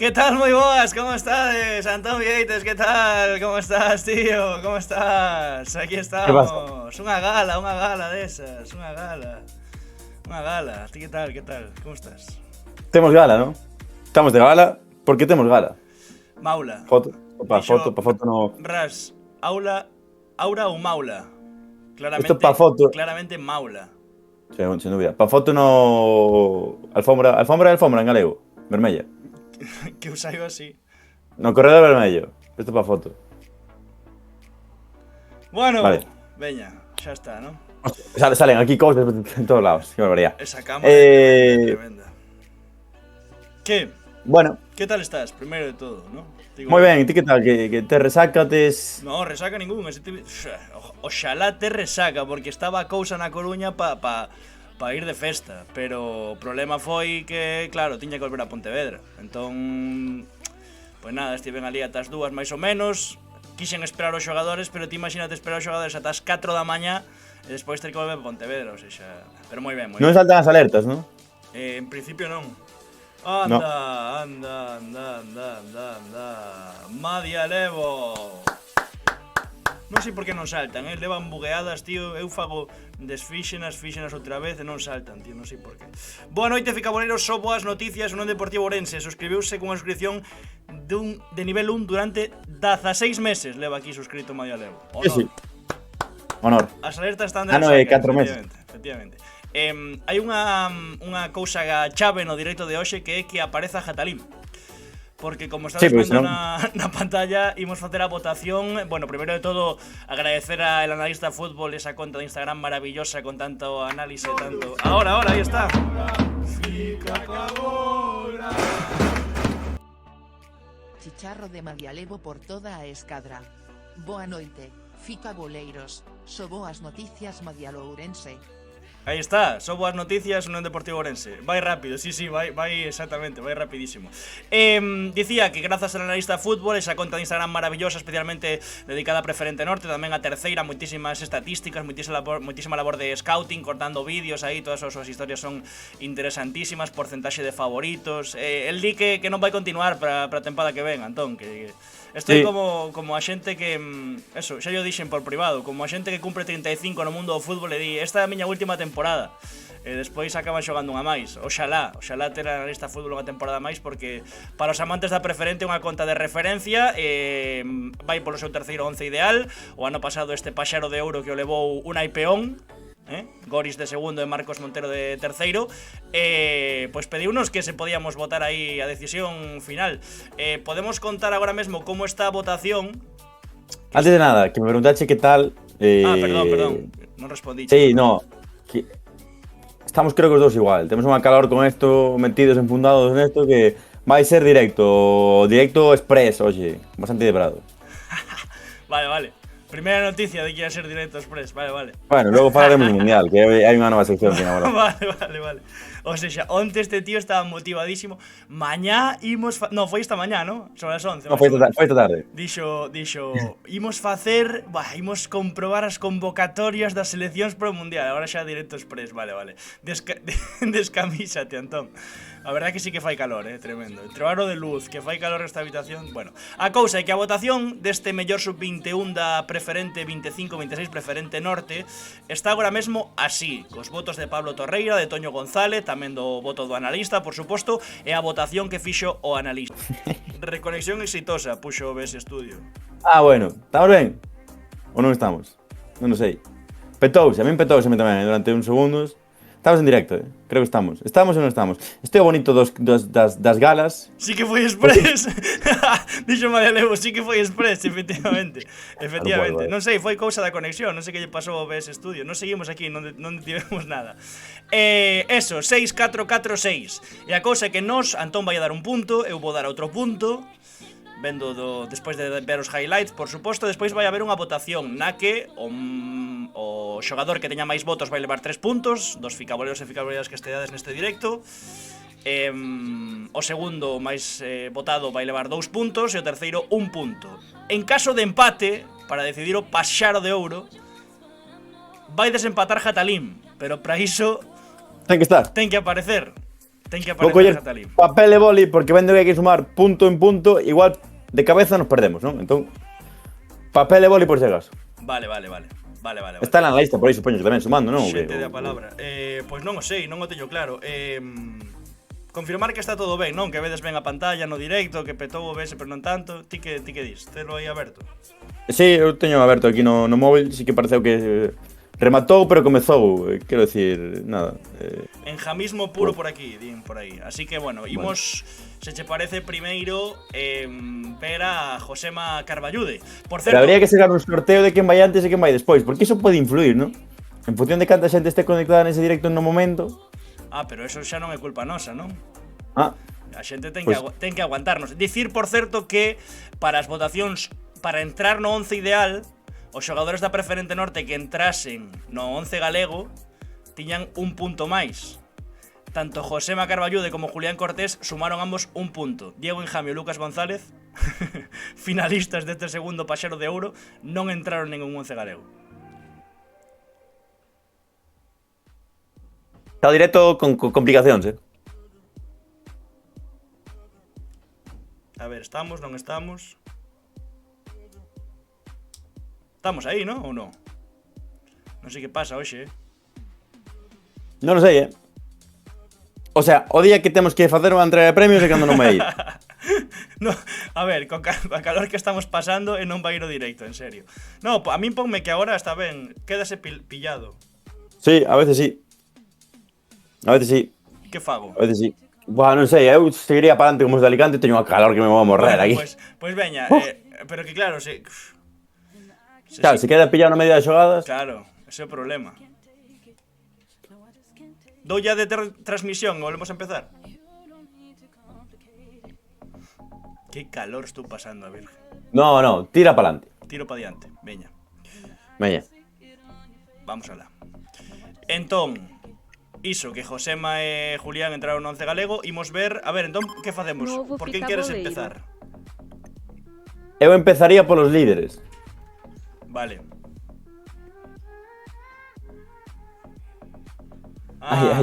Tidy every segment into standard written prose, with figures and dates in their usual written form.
¿Qué tal? Muy boas, ¿cómo estás? Antón Vieites, ¿qué tal? ¿Cómo estás, tío? ¿Cómo estás? Aquí ¿Qué pasa? estamos. Unha gala desas, unha gala. Unha gala. ¿Ti qué tal? ¿Qué tal? ¿Cómo estás? Temos gala, ¿no? Estamos de gala porque temos gala. Maula. Foto, Dixo pa foto no. Ras, aula, aura ou maula? Isto pa Claramente, foto, claramente maula. sen dúbida. Pa foto no alfombra en galego, vermella. Que eu saiba así. No corredor vermello. Isto pa foto. Bueno, Vale. veña, xa está, ¿no? Salen aquí cousas en todos lados. Qué barbaridad. Esa cámara é tremenda, é tremenda. ¿Qué? Bueno, ¿Qué tal estás? Primero de todo, ¿no? Digo moi yo. ben. Ti que tal? Que te resácates? No, resaca ningún. Oxalá te resaca, porque estaba a cousa na Coruña pa ir de festa. Pero o problema foi que, claro, tiña que volver a Pontevedra. Entón, pois nada, estiven ali ata as 2 máis ou menos. Quixen esperar os xogadores, pero ti imagínate esperar os xogadores ata as 4 da mañá e despois ter que volver a Pontevedra, ou seja, pero moi ben, moi Non ben. saltan as alertas, non? En principio non. No. Anda. Madia Levo. Non sei por que non saltan, levan bugueadas, tío. Eu fago fíxenas outra vez e non saltan, tío, non sei por qué. Boa noite, ficaboleiros, só boas noticias. O Deportivo Ourense suscribiuse cunha suscripción de nivel 1 durante 16 meses. Leva aquí suscrito Madia Levo. Sí. Honor. As alertas están de no, 4 meses. Efectivamente. Hai unha cousa chave no directo de hoxe que é que apareza Jatalim. Porque como estades vendo na pantalla, imos facer a votación. Bueno, primeiro de todo, agradecer a El Analista Fútbol, esa conta de Instagram maravillosa con tanto análisis, tanto... Ahora, aí está. Chicharro de Madialevo por toda a escadra. Boa noite, fica boleiros, so boas noticias Madialo Ourense. Aí está, só boas noticias no Deportivo Ourense. Vai rápido, sí, vai exactamente, vai rapidísimo. Dicía que grazas al Analista Fútbol, esa conta de Instagram maravillosa, especialmente dedicada a Preferente Norte, tamén a Terceira, moitísimas estatísticas, moitísima labor de scouting, cortando vídeos aí, todas as súas historias son interesantísimas, porcentaxe de favoritos. El di que non vai continuar para a tempada que ven, Antón, que estoy como a xente que, eso, xa yo dixen por privado, como a xente que cumpre 35 no mundo do fútbol e di, esta é a miña última temporada. E despois acaban xogando unha máis. Oxalá ter a Analista Fútbol unha temporada máis, porque para os amantes da Preferente é unha conta de referencia. Vai polo seu terceiro 11 ideal. O ano pasado este Paxaro de Ouro que o levou Unai Peón, Goris de segundo e Marcos Montero de terceiro. Pois pediunos que se podíamos votar aí a decisión final. Podemos contar agora mesmo como está a votación. Antes de nada, que me preguntache que tal. Perdón, non respondí. Sí, no. Estamos creo que os dous igual. Temos unha calor con esto, metidos, enfundados nesto, que vai ser directo express hoxe. Bastante debrado. Vale. Primeira noticia de que ia ser directo express, vale. Bueno, logo falaremos do Mundial, que hai unha nova sección que agora. Vale. O sea, onte este tío estaba motivadísimo. Mañá imos... No, foi esta mañá, ¿no? Sobre as 11. No, foi esta tarde. Dixo, imos facer... imos comprobar as convocatorias das seleccións pro Mundial. Agora xa directo express, vale. Descamíxate, Antón. A verdade que sí que fai calor, tremendo. Entre o aro de luz, que fai calor esta habitación. Bueno, a cousa é que a votación deste mellor sub-21 da Preferente 25-26 Preferente Norte está agora mesmo así, cos votos de Pablo Torreira, de Toño González, tamén do voto do analista, por suposto, e a votación que fixo o analista. Reconexión exitosa, puxo o BS Studio. Bueno, estamos ben? Ou non estamos? Non sei. A min petouse tamén durante uns segundos. Estamos en directo, creo que estamos. Estamos ou non estamos? Este é o bonito das galas. Sí que foi express. Dixo María Levo, sí que foi express, efectivamente. Non sei, foi cousa da conexión, non sei que lle pasou ao BS Studio. Non seguimos aquí, non tivemos nada. Eso, 6-4-4-6. E a cousa é que nós, Antón vai a dar un punto, eu vou dar outro punto. Vendo despois de ver os highlights, por suposto, despois vai haber unha votación na que o xogador que teña máis votos vai levar 3 puntos, dos ficaboleros e ficaboleras que esteades neste directo. O segundo máis votado vai levar 2 puntos e o terceiro 1 punto. En caso de empate, para decidir o Paxaro de Ouro, vai desempatar Jatalim, pero para iso ten que estar. Ten que aparecer. Ten que Vou aparecer coller Catalín. papel e boli porque vendo que hai que sumar punto en punto, igual de cabeza nos perdemos, non? Entón, papel e boli por si acaso. Vale. Está na lista, por aí supoño que tamén sumando, non? Xente da palabra. Pois non o sei, non o teño claro. Confirmar que está todo ben, non? Que vedes ben a pantalla no directo, que petou o vese pero non tanto. Ti que dis? Telo aí aberto? Sí, eu teño aberto aquí no móvil, sí que pareceu que rematou, pero comezou, quero decir, nada. Enjamismo puro por aquí, din por aí. Así que, bueno, imos, se che parece, primeiro ver a Josema Carballude. Por certo, Pero habría que sacar un sorteo de quen vai antes e quen vai despois, porque iso pode influir, non? En función de canta xente este conectada nese directo no momento. pero eso xa non é culpa nosa, non? Ah, A xente ten, Pues- ten que aguantarnos. Dicir, por certo, que para as votacións, para entrar no 11 ideal, os xogadores da Preferente Norte que entrasen no 11 galego tiñan un punto máis. Tanto Josema Carballude como Julián Cortés sumaron ambos un punto. Diego Enjamio e Lucas González, finalistas deste segundo Paxero de Ouro, non entraron en un 11 galego. está directo con complicacións, A ver, estamos, non estamos? Estamos aí, non? Ou non? Non sei que pasa hoxe, Non o sei, O sea, o día que temos que facer unha entrega de premios é cando non vai ir. No, a ver, co calor que estamos pasando e non vai ir o directo, en serio. No, a min ponme que agora está ben, quédase pillado. Sí, a veces sí. A veces sí, Que fago? a veces sí. Buah, non sei, eu seguiría para adelante como os de Alicante, teño unha calor que me vou a morrer aquí. Pues veña, pero que claro, Claro, se queda pillado na media das xogadas. Claro, ese é o problema. Dou ya de transmisión, volvemos a empezar. Que calor estou pasando, a virgen. No, tira para adelante. Tiro para diante, veña. Veña. Vamos alá. Entón, iso que Josema e Julián entraron no 11 galego, imos ver, a ver, entón, que facemos? Novo Por quen fica queres boleiro. empezar? Eu empezaría polos líderes. Vale.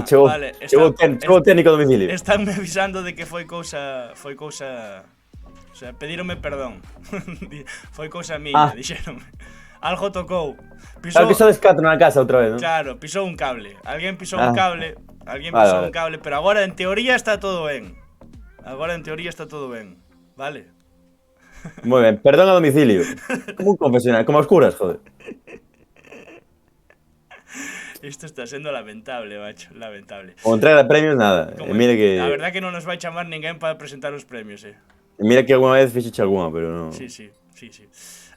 Chegou o técnico a domicilio. Estánme avisando de que foi cousa, o sea, pedíronme perdón. Foi cousa miña, dixéronme. Algo tocou. Pisou, Claro que só descato na casa outra vez, non? claro, pisou un cable. Alguén pisou un cable, Vale. un cable, pero agora en teoría está todo ben. Agora en teoría está todo ben. Vale. Moi ben, perdón a domicilio. Como un confesional, como a oscuras, joder. Isto está sendo lamentable, macho, lamentable. O entrega de premios, nada. Como Mira que A verdad que non nos vai chamar ninguén para presentar os premios, mira que alguna vez fixeche alguna, pero non. Sí.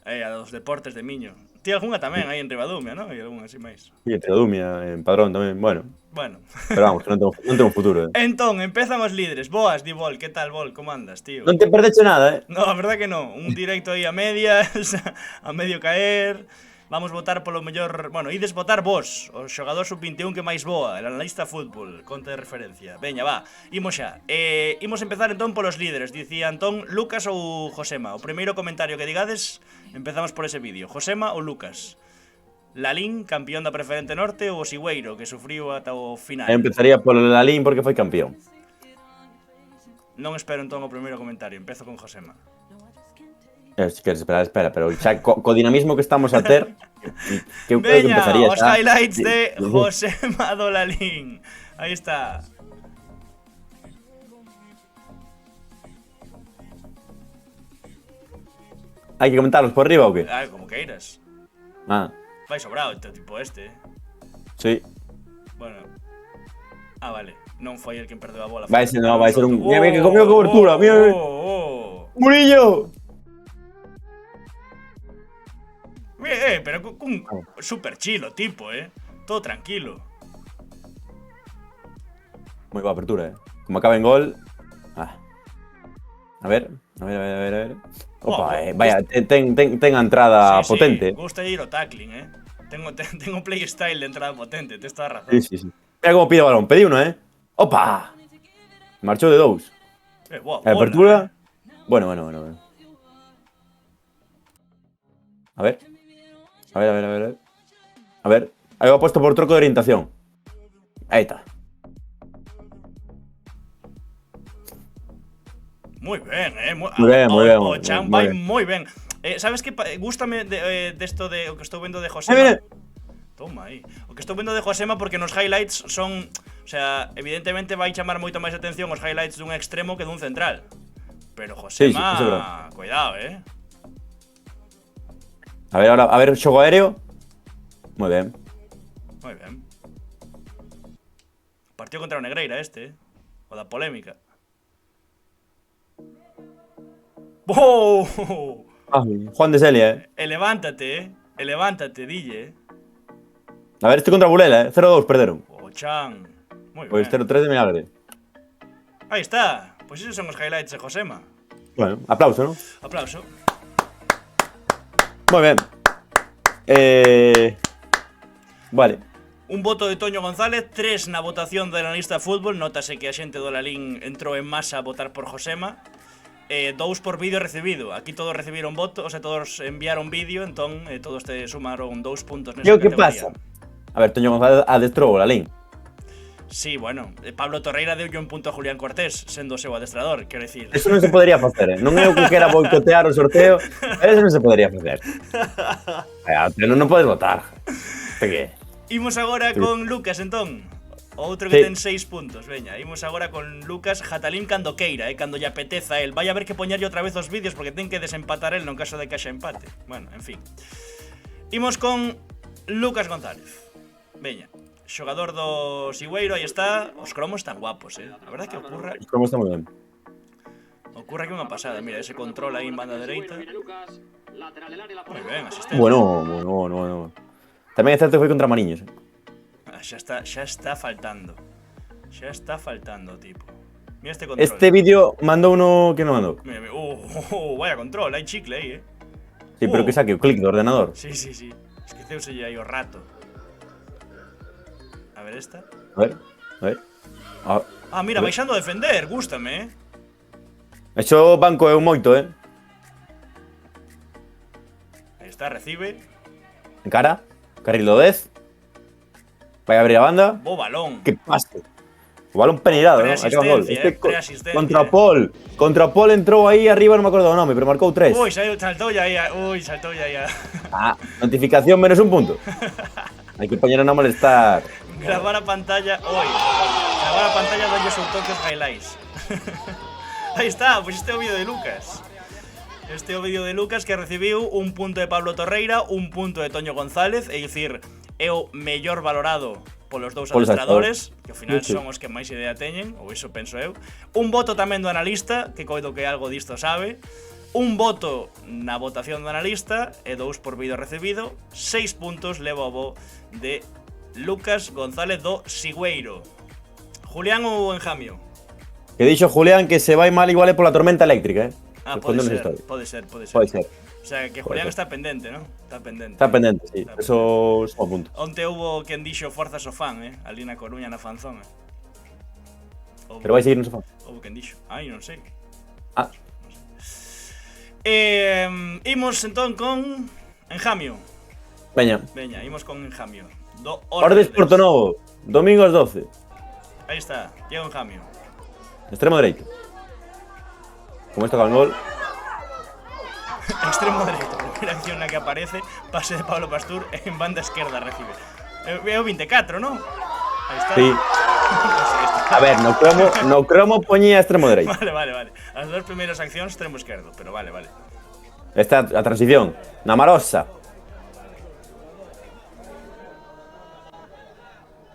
A dos deportes de Miño. Ti algunha tamén aí en Ribadumia, non? Hai algunha así máis. Sí, entre Dumia, en Padrón tamén, bueno. Bueno. Pero vamos, que non tengo futuro, Entón, empezan os líderes. Boas, di Bol, que tal, Bol? Como andas, tío? Non te perdeche nada, No, a verdad que non. Un directo aí a medias, a medio caer. Vamos votar polo mellor... Bueno, ides votar vos, o xogador sub-21 que máis boa, el analista fútbol, conta de referencia. Veña, va, imos xa. Imos empezar entón polos líderes. Dicía Antón, Lucas ou Josema. O primeiro comentario que digades, empezamos por ese vídeo. Josema ou Lucas? Lalín, campeón da Preferente Norte, ou o Sigüeiro, que sufriu ata o final? Eu empezaría polo Lalín porque foi campeón. Non espero entón o primeiro comentario, empezo con Josema. Si queres esperar, espera, pero xa co dinamismo que estamos a ter, que eu creo que Veña, empezaría os xa. highlights de Josema do Lalín. Aí está. Hai que comentarlos por arriba ou que? Como queiras. Ah, Vai sobrado este tipo este. sí. Bueno. Vale. Non foi el quen perdeu a bola. Vai ser, no, vai ser un... Oh, Mira que comió cobertura, mira. Murillo! Pero cun super chilo tipo, Todo tranquilo. Moi boa apertura, Como acaba en gol... A ver. Opa, vaya, ten a entrada Sí, potente. Gusta ir o tackling, Tengo playstyle de entrada potente, tes toda razón. Sí. Mira como pide o balón, pedí uno, Opa! Marchou de dous. Boa, A apertura... Bueno. A ver. A ver. Aí o aposto por troco de orientación. Aí está. Moi ben, Moi ben, moi ben, O Chan moi vai ben. moi ben. Sabes que gústame desto de o que estou vendo de Mira, Josema. mira. Toma aí. O que estou vendo de Josema porque nos highlights son, o sea, evidentemente vai chamar moito máis atención os highlights dun extremo que dun central. Pero Sí, Josema, eso é verdade. cuidado, A ver, ahora, a ver, xogo aéreo. Moi ben. Moi ben. Partido contra o Negreira o da polémica. ¡Oh! Juan de Celia, Levántate, levántate, dille, A ver, estoy contra Bulela, 0-2, perderon. O Chan. Moi ben. Pois 0-3 de milagre. Aí está. Pois esos son os highlights de Josema. Bueno, aplauso, ¿no? Aplauso. Moi ben. Vale. Un voto de Toño González, 3 na votación del analista de fútbol. Notase que a xente do Lalín entrou en masa a votar por Josema. 2 por vídeo recibido. Aquí todos recibiron votos, o sea, todos enviaron vídeo, entón todos te sumaron 2 puntos nesa E o que categoría. pasa? A ver, Toño González adestrou o Lalín. Sí, bueno, Pablo Torreira deulle un punto a Julián Cortés, sendo o seu adestrador, quero dicir. Eso non se podería facer, Non é o que quera boicotear o sorteo. Eso non se podería facer. Pero non podes votar. Que? Imos agora con Lucas, entón. Outro que Sí. ten 6 puntos, veña. Imos agora con Lucas Jatalín cando queira, cando lle apeteza a el. Vai a ver que poñerlle outra vez os vídeos porque ten que desempatar el no caso de que haxa empate. Bueno, en fin. Imos con Lucas González. Veña. Xogador do Sigüeiro, aí está. Os cromos están guapos, A verdade que ocurra Como está moi ben. que unha pasada. Mira, ese control aí en banda dereita. Moi ben, asistencia. Bueno. Tamén é certo que foi contra Mariños. Xa está faltando. Xa está faltando, tipo. Mira este control. Este vídeo mandou uno que non mandou. Mira, vaya control, hai chicle aí, Sí, pero que saque o clic do ordenador. Sí. Esqueceuselle aí o rato. A ver esta. A ver. Mira, baixando a defender, gústame, Eso banco eu moito, Aí está, recibe. En cara. Carril do 10. Vai a abrir a banda. Bo balón. Que pase. O balón peneirado, ¿no? Aí que va gol. Preasistencia, Contra Paul. Contra Paul entrou aí arriba, non me acordo o nome, pero marcou 3. Ui, saltou ya aí. Saltou ya aí. Notificación menos un punto. Hai que poñer a non molestar. Gravar a pantalla. Gravar a pantalla dolle un toque os highlights. Aí está, pois este é o vídeo de Lucas. Este é o vídeo de Lucas que recibiu un punto de Pablo Torreira, un punto de Toño González, é dicir, é o mellor valorado polos dous adestradores, que ao final son os que máis idea teñen, ou iso penso eu. Un voto tamén do analista, que coido que algo disto sabe. Un voto na votación do analista e 2 por vídeo recibido. 6 puntos leva o bo de Lucas González do Sigüeiro. Julián ou Enjamio? Que dixo Julián que se vai mal igual é pola tormenta eléctrica, Pode ser. Pode ser. O sea, que Julián está pendente, ¿no? Está pendente. Está pendente, sí. Eso só punto. Onte hubo quen dixo forzas o fan, ali na Coruña, na fanzón, Pero vai seguir no sofá. Houbo quen dixo. Non sei. Imos entón con Enjamio. Veña. Imos con Enjamio. Ordes Porto Novo. Domingo ás 12. Aí está, Diego Enjamio. Extremo dereito. Como esto con gol. Extremo dereito, primeira acción na que aparece, pase de Pablo Pastur en banda esquerda recibe. É o 24, non? Aí está. Sí. A ver, no cromo poñía extremo dereito. Vale. As dúas primeiras accións extremo esquerdo, pero vale. Esta a transición. Na Marosa.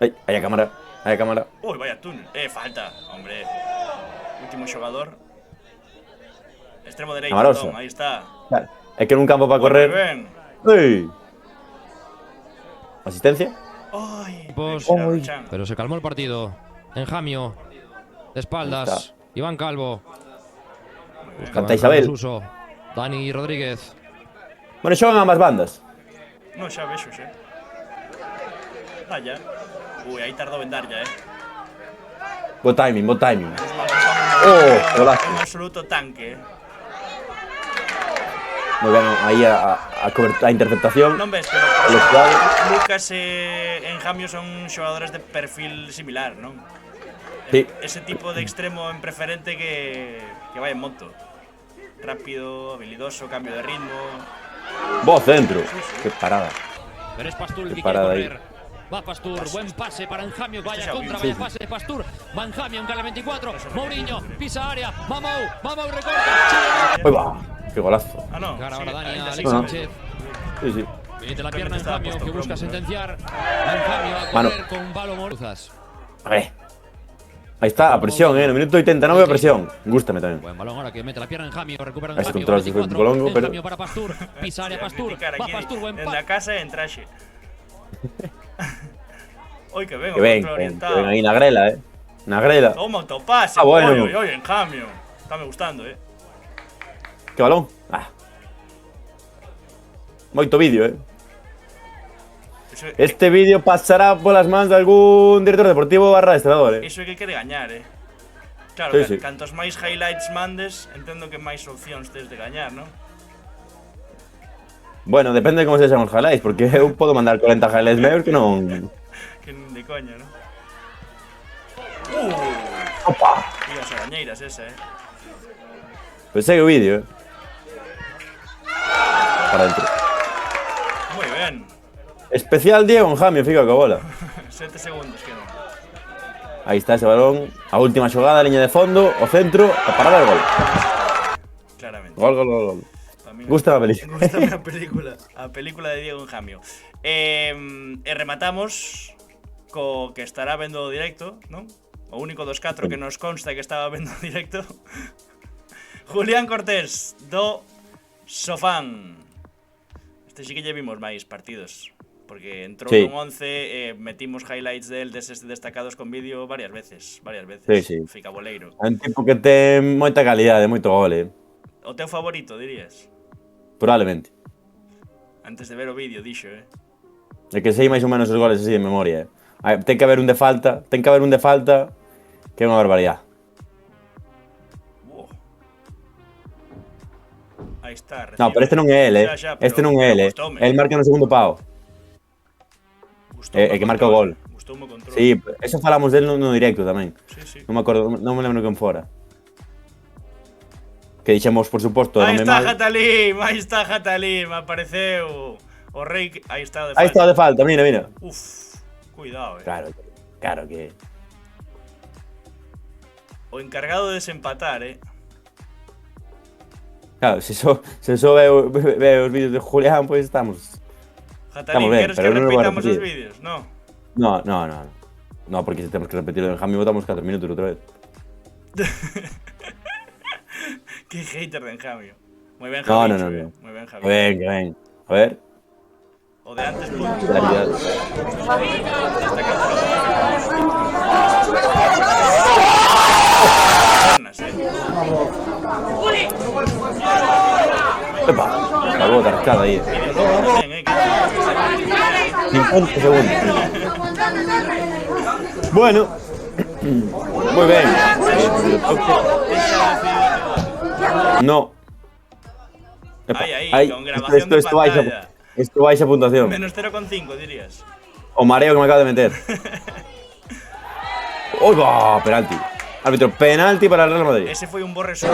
Aí a cámara. Ui, vaya túnel. Falta, hombre. Último xogador. Extremo dereito, Amarosa. aí está. Claro. É que nun campo para correr. Ben. Asistencia. Pero se calmó el partido. Enjamio. De espaldas. Iván Calvo. Canta Isabel. Suso. Dani Rodríguez. Bueno, xogan ambas bandas. No, xa vexo, xa. Vaya. Ui, aí tardou en dar ya, Bo timing. golazo. Un absoluto tanque, Moi ben, aí a interceptación. Non ves, pero Lucas e Enjamio son xogadores de perfil similar, non? Sí. Ese tipo de extremo en preferente que vai en moto. Rápido, habilidoso, cambio de ritmo. Vos centro. Qué parada. Pero es Pastur el Qué que quiere parada ahí. correr. Va Pastur, buen pase para Enjamio, vaya ya contra, vi. vaya pase de Pastur. Va Enjamio en Cala 24. Mourinho, pisa área. Mamou recorta. Ahí va. Qué golazo. Ah, no. Cara sí, ahora Dani, ainda Alex sí, Bueno. Sánchez. Sí, sí. Mete la pierna estaba Enjamio, puesto que busca promo, sentenciar. Enjamio a Mano. correr con un palo moruzas. A ver. Ahí está, a presión, en el minuto 89 a presión. Gústame también. Buen balón ahora que mete la pierna Enjamio, recupera Ese Enjamio. control se fue un poco longo, pero- Enjamio para Pastur, pisa área Pastur. criticar Va aquí Pastur, buen en pase. la casa e en traxe. Oi, que ben, Que o ven, control que orientado. ven ahí na grela, Na grela. Toma autopase. Ah, bueno. Oi, en cambio. Está me gustando, ¿Qué balón? Ah. Moito vídeo, Eso, Este vídeo pasará por las manos de algún director deportivo barra adestrador, Iso é que quere gañar, Claro, Sí, sí. cantos máis highlights mandes, entendo que máis opcións tes de gañar, non? Bueno, depende de cómo se llaman los highlights, porque eu puedo mandar 40 highlights meus que non... Que nin de coña, non? Opa! E as arañeiras esa, Pues segue o vídeo, Para dentro. Moi ben. Especial Diego Enjamio, fica coa bola. 7 segundos quedan. Aí está ese balón, a última xogada, liña de fondo, o centro, a parada del gol. Claramente. Gol, gol, gol, gol. Pa min- Gusta a película. Gústame a película de Diego Enjamio. E rematamos co que estará vendo o directo, non? O único dos 4 que nos consta que estaba vendo o directo. Julián Cortés, do Sofán. Este sí que lle vimos máis partidos. Porque entrou Sí. nun 11 metimos highlights del deses destacados con vídeo varias veces. Sí, sí. Fica boleiro. É un tipo que ten moita calidade, moito gol, O teu favorito, dirías? Probablemente. Antes de ver o vídeo, dixo, É que sei máis ou menos os goles así de memoria, Ten que haber un de falta, que é unha barbaridade. Wow. Aí está, No, pero este non é ele, Xa, Este pero- non é ele, pero gustoume. El marca no segundo pau. Gustoume que marca o gol. Gustoume o control. Sí, eso falamos del no directo tamén. Sí. Non me acordo, non me lembro quen fora. Que dixemos, por suposto, Aí nome está mal. Hatalim, apareceu o rei, aí está o de Aí está o falta. de falta, mira. Uf, cuidado, Claro que... O encargado de desempatar, Claro, se só veo os vídeos de Julián, pois estamos... Hatalim, Estamos ben, queres que pero non o vou repitamos os repetir. vídeos? No. No, porque se temos que repetirlo en Jami, botamos 4 minutos outra vez. Qué hater de Enjamio. Muy bien, No, Javi. no, no. Muy bien, Javi. Que ven. A ver. O de antes, punto. Claridad. Epa, acabó tarcada ahí. 50 segundos. Bueno. Muy bien. No. Epa, Ahí, con grabación de pantalla. Esto vais a puntuación. Menos 0,5 dirías. O mareo que me acabo de meter. ¡Uy, va! Penalti. Árbitro, penalti para el Real Madrid. Ese fue un borre solo.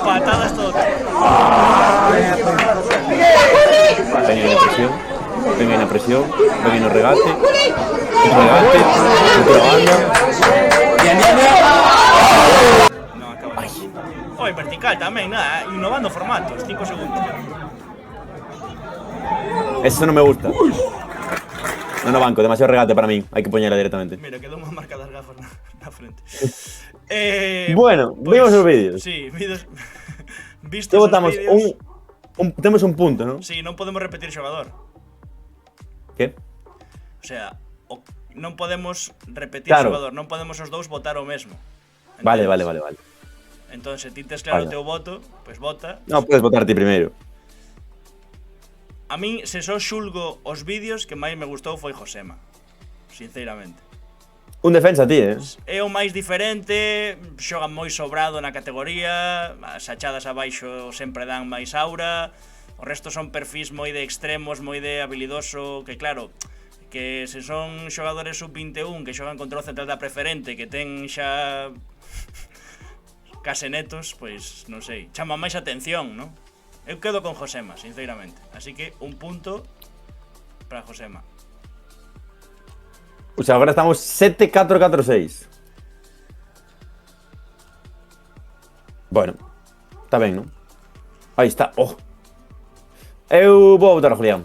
Patadas todo. Venga en la presión. Venga en la presión. Venga en el regate. Regate. Otra banda. No, acaba. Oye, vertical también, nada. Innovando formatos. 5 segundos. Eso no me gusta. No banco, demasiado regate para mí. Hay que ponerla directamente. Mira, quedó más marca las gafas na frente. Bueno, vimos los vídeos. Sí, vídeos. Vistos ¿Qué os votamos? vídeos. Tenemos un punto, ¿no? Sí, non podemos repetir xogador. ¿Qué? O sea, non podemos repetir Claro. xogador, non podemos os dous votar o mesmo. Vale. Entón, se ti tes claro o Vale. teu voto, pois vota. No, puedes votar a ti primero. A min, se só xulgo os vídeos, que máis me gustou foi Josema. Sinceramente. Un defensa a ti, É o máis diferente, xoga moi sobrado na categoría, as achadas abaixo sempre dan máis aura, o resto son perfis moi de extremos, moi de habilidoso, que claro, que se son xogadores sub-21 que xogan contra o central da preferente, que ten xa case netos, pois non sei, chama máis atención, non? Eu quedo con Josema, sinceramente. Así que un punto para Josema. O sea, agora estamos 7-4-4-6. Bueno, está ben, non? Aí está, oh. Eu vou votar a Julián.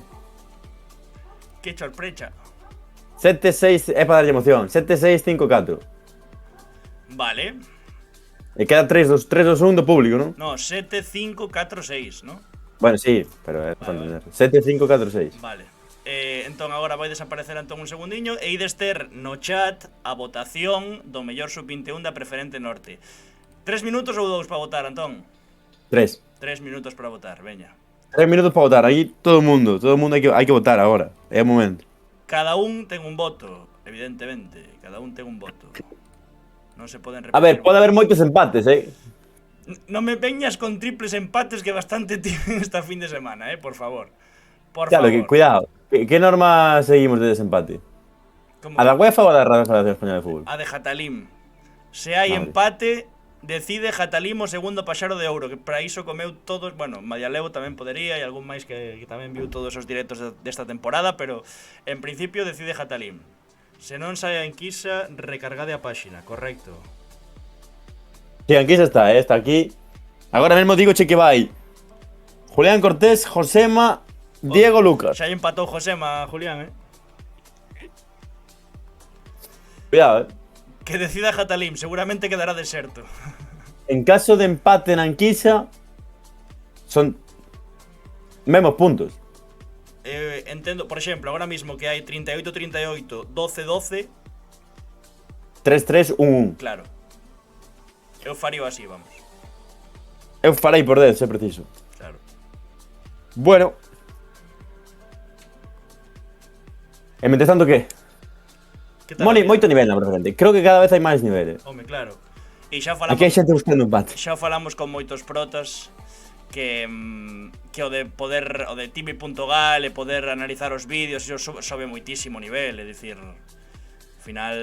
Que sorpresa. 7-6 é para darlle emoción. 7-6-5-4. Vale. E queda 3-2-1 do público, non? No, 7-5-4-6, ¿no? Bueno, sí, pero é para entender. 7-5-4-6. Vale. Entón agora vai desaparecer Antón un segundiño e ides ter no chat a votación do mellor sub-21 da preferente norte. 3 minutos ou 2 para votar, Antón? 3. 3 minutos para votar, veña. 3 minutos para votar. Aí todo o mundo hai que votar agora. É o momento. Cada un ten un voto, evidentemente. Cada un ten un voto. Non se poden repetir. A ver, pode haber moitos empates, Non me veñas con triples empates que bastante tienen esta fin de semana, por favor. Por Claro, favor. que, cuidado. Que norma seguimos de desempate? Como A da UEFA ou a da Federación Española de Fútbol? a de Jatalim. Se hai Vale. empate, decide Jatalim o segundo paxaro de ouro, que para iso comeu todos, bueno, Madialevo tamén podería e algún máis que tamén viu todos os directos desta temporada, pero en principio decide Jatalim. Se non sai a enquisa, recargade a páxina, correcto. Sí, aquí xa está, está aquí. Agora mesmo digo che que vai Julián Cortés, Josema, Diego Lucas. Xa empatou Josema, Julián, Cuidado, Que decida Jatalim, seguramente quedará deserto. En caso de empate na enquisa son mesmos puntos. Entendo, por exemplo, agora mismo que hai 38-38, 12-12, 3-3-1-1. claro. Eu faría así, vamos. Eu farei por 10, se preciso. Claro. Bueno. E mentre tanto que? Que tal a vida? Moito nivel na preferente. Creo que cada vez hai máis niveles. Home, claro. E xa Aquí hai falamos, xente buscando empate. xa falamos con moitos protas que o de poder, o de Tibi.gal e poder analizar os vídeos, iso sobe moitísimo nivel, é dicir, ao final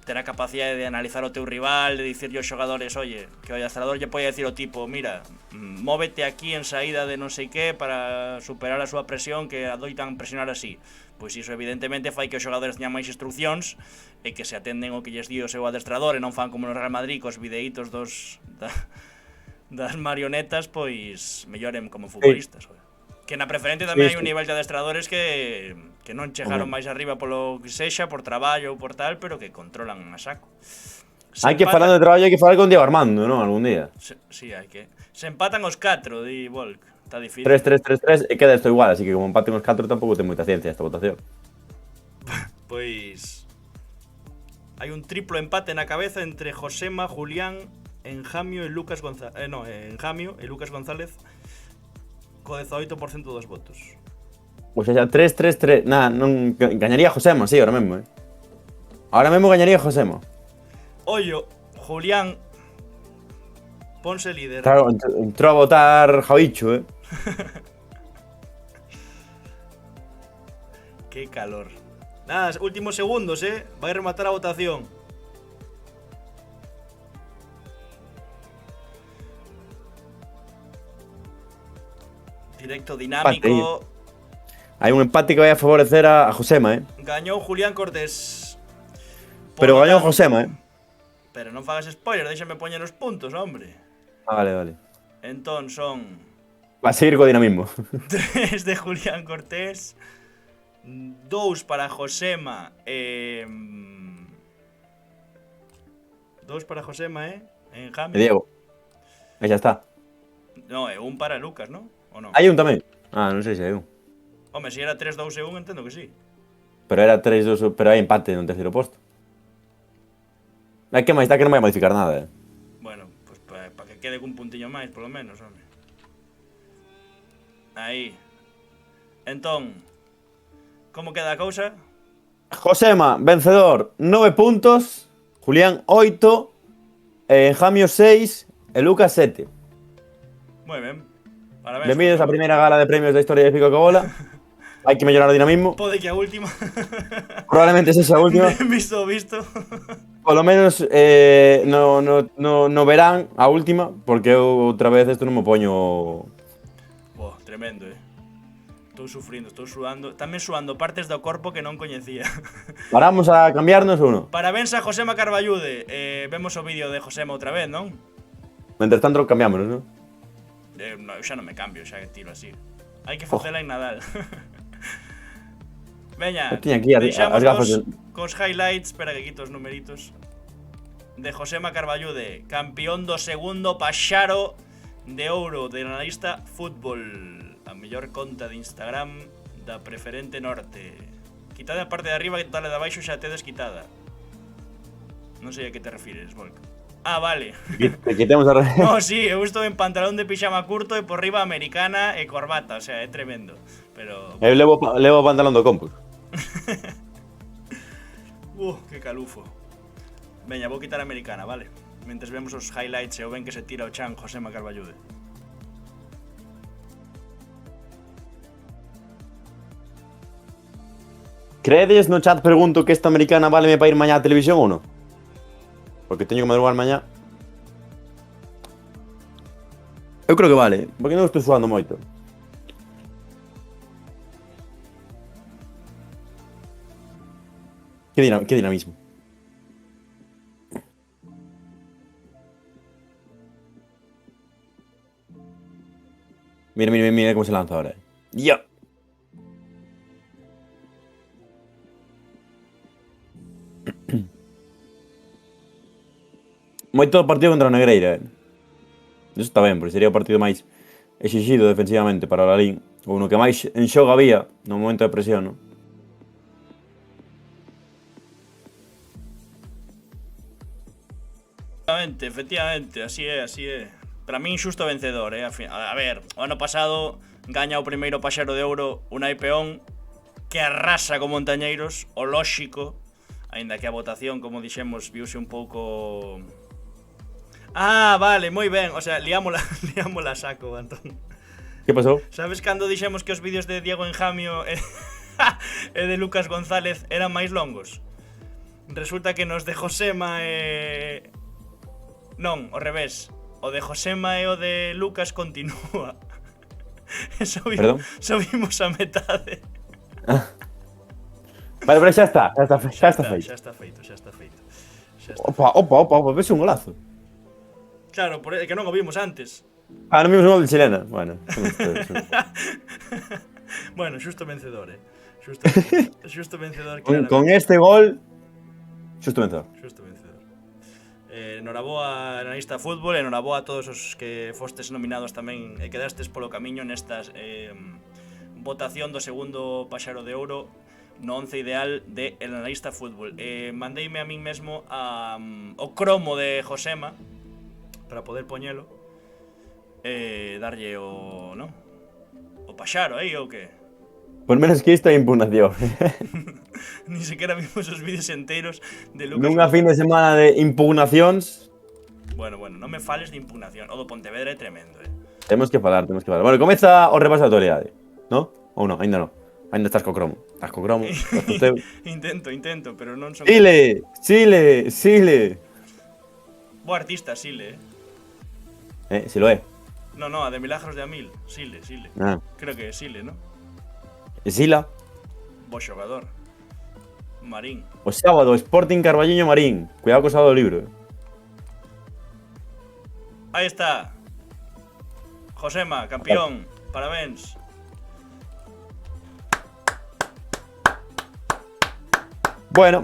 ter a capacidade de analizar o teu rival, de dicirlle aos xogadores, oye, que o adestrador lle pode decir o tipo, mira, móvete aquí en saída de non sei que para superar a súa presión que adoitan presionar así. Pois iso evidentemente fai que os xogadores teñan máis instruccións e que se atenden o que lles di o seu adestrador e non fan como no Real Madrid cos videitos das marionetas, pois melloren como futbolistas. Que na preferente tamén hai un nivel de adestradores que non chegaron máis arriba polo que sexa, por traballo ou por tal, pero que controlan a saco. Hai que falar de traballo, hai que falar con Diego Armando, non? Algún día. Sí, hai que. Se empatan os 4, di Volk. Está difícil. 3-3-3-3 e queda isto igual, así que como empaten os 4 tampouco ten moita ciencia esta votación. Pois hai un triplo empate na cabeza entre Josema, Julián, Enjamio e Lucas González. Enjamio e Lucas González co 18% dos votos. Pois xa 3-3-3. Nada, non gañaría Josema, sí, ahora mesmo, Ahora mesmo gañaría Josema. Ollo, Julián ponse líder. Claro, entrou a votar Javicho, Qué calor. Nada, últimos segundos, vai rematar a votación. Directo dinámico. Hai un empate que vai a favorecer a Josema, Gañou Julián Cortés. Pero Por lo gañou tanto- Josema, Pero non fagas spoiler, déxame poñer os puntos, hombre. Vale. Entón son Va a seguir co dinamismo. 3 de Julián Cortés, 2 para Josema, 2 para Josema, en E Jaime. Diego. E xa está. No, un para Lucas, ¿no? ¿O no? Hai un tamén. Non sei se hai un. Home, se era 3, 2 e 1, entendo que sí. Pero era 3-2, pero hai empate no terceiro posto. É que máis está que non vai modificar nada, Bueno, pues para que quede cun puntiño máis, polo menos, home. Aí. Entón, como queda a cousa? Josema, vencedor, 9 puntos. Julián, 8. Enjamio, 6. E Lucas, 7. Moi ben. Parabéns. Benvidos á Josema. primeira gala de premios da historia de Pico Cobola. hai que mellorar o dinamismo. Pode que a última. Probablemente sexa a última. visto. Polo menos no verán a última, porque eu outra vez isto non me poño... Boa, tremendo, Estou sufrindo, estou suando. Tamén suando partes do corpo que non coñecía. Paramos a cambiarnos ou non? Parabéns a Josema Carballude. Vemos o vídeo de Josema outra vez, non? Mentres tanto cambiámonos, non? No, eu xa non me cambio, xa que tiro así. Hai que facela en Nadal. Veña, Eu tiña aquí as gafas cos highlights, espera que quito os numeritos. De Josema Carballude, campeón do segundo Paxaro de Ouro de analista fútbol. A mellor conta de Instagram da Preferente Norte. Quitade a parte de arriba que total de abaixo xa tedes quitada. Non sei a que te refires, Volk. Ah, vale. Te quitemos a... No, sí, eu estou en pantalón de pixama curto e por riba americana e corbata, o sea, é tremendo. Pero... Eu levo o pantalón do compus. Que calufo. Veña, vou quitar a americana, vale? Mentres vemos os highlights e o ben que se tira o chan Josema Carballude. Credes no chat pregunto que esta americana váleme para ir mañá a televisión ou non? Porque teño que madrugar mañá. Eu creo que vale, porque non estou suando moito. Que dinamismo. Mira como se lanza ahora. ¡Ya! Moito o partido contra o Negreira, Eso está ben, porque sería o partido máis exixido defensivamente para o Lalín, ou no que máis en xogo había no momento de presión, non? Efectivamente, así é. Para min xusto vencedor, A ver, o ano pasado gaña o primeiro Paxaro de Ouro un Peón que arrasa con Montañeiros, o lóxico, aínda que a votación, como dixemos, viuse un pouco... Ah, vale, moi ben, o sea, liámola a saco, Antón. Que pasou? Sabes cando dixemos que os vídeos de Diego Enjamio e de Lucas González eran máis longos? Resulta que nos de Josema e... Non, ao revés. O de Josema e o de Lucas continúa. Perdón? Subimos a metade. Vale, pero xa está feito. Xa está feito. Opa, ves un golazo. Claro, que non o vimos antes. Ah, non vimos un gol de chilena. Bueno. Bueno, xusto vencedor, Xusto vencedor, claramente. Con este gol, xusto vencedor. Noraboa analista fútbol e noraboa a todos os que fostes nominados tamén e quedastes polo camiño nestas votación do segundo Paxaro de Ouro no 11 ideal de El Analista Fútbol. Mandeime a min mesmo o cromo de Josema para poder poñelo e darlle o Paxaro aí ou que? Por menos que isto é impugnación. Ni sequera vimos os vídeos enteiros de Lucas. Nunha fin de semana de impugnacións. Bueno, non me fales de impugnación. O do Pontevedra é tremendo, Temos que falar. Bueno, comeza o repaso da actualidade, ¿no? Ou non, ainda non. Ainda estás co cromo. Intento, pero non son... Sile. Boa artista, Sile, Si lo é. No, a de Milagros de Amil. Sile. Ah. Creo que é Sile, ¿no? Sila. Bo xogador. Marín. O sábado, Sporting Carballiño Marín. Cuidado co sábado do libro. Aí está. Josema, campeón. Parabéns. Bueno,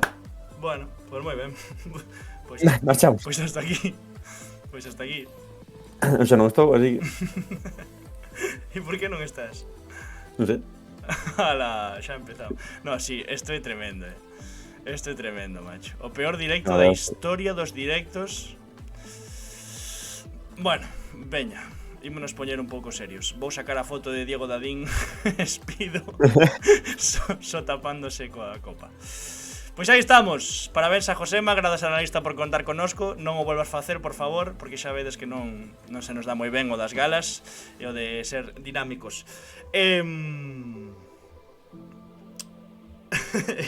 pues moi ben. marchamos. Pois hasta aquí. Eu xa non estou, así que... E por que non estás? Non sei. Ala, xa empezamos. No, sí, esto é tremendo, Esto é tremendo, macho. O peor directo da historia dos directos. Bueno, veña. Ímonos poñer un pouco serios. Vou sacar a foto de Diego Dadín espido so tapándose coa copa. Pois aí estamos. Parabéns a Josema, grazas a analista por contar connosco. Non o volvas facer, por favor, porque xa vedes que non se nos dá moi ben o das galas e o de ser dinámicos.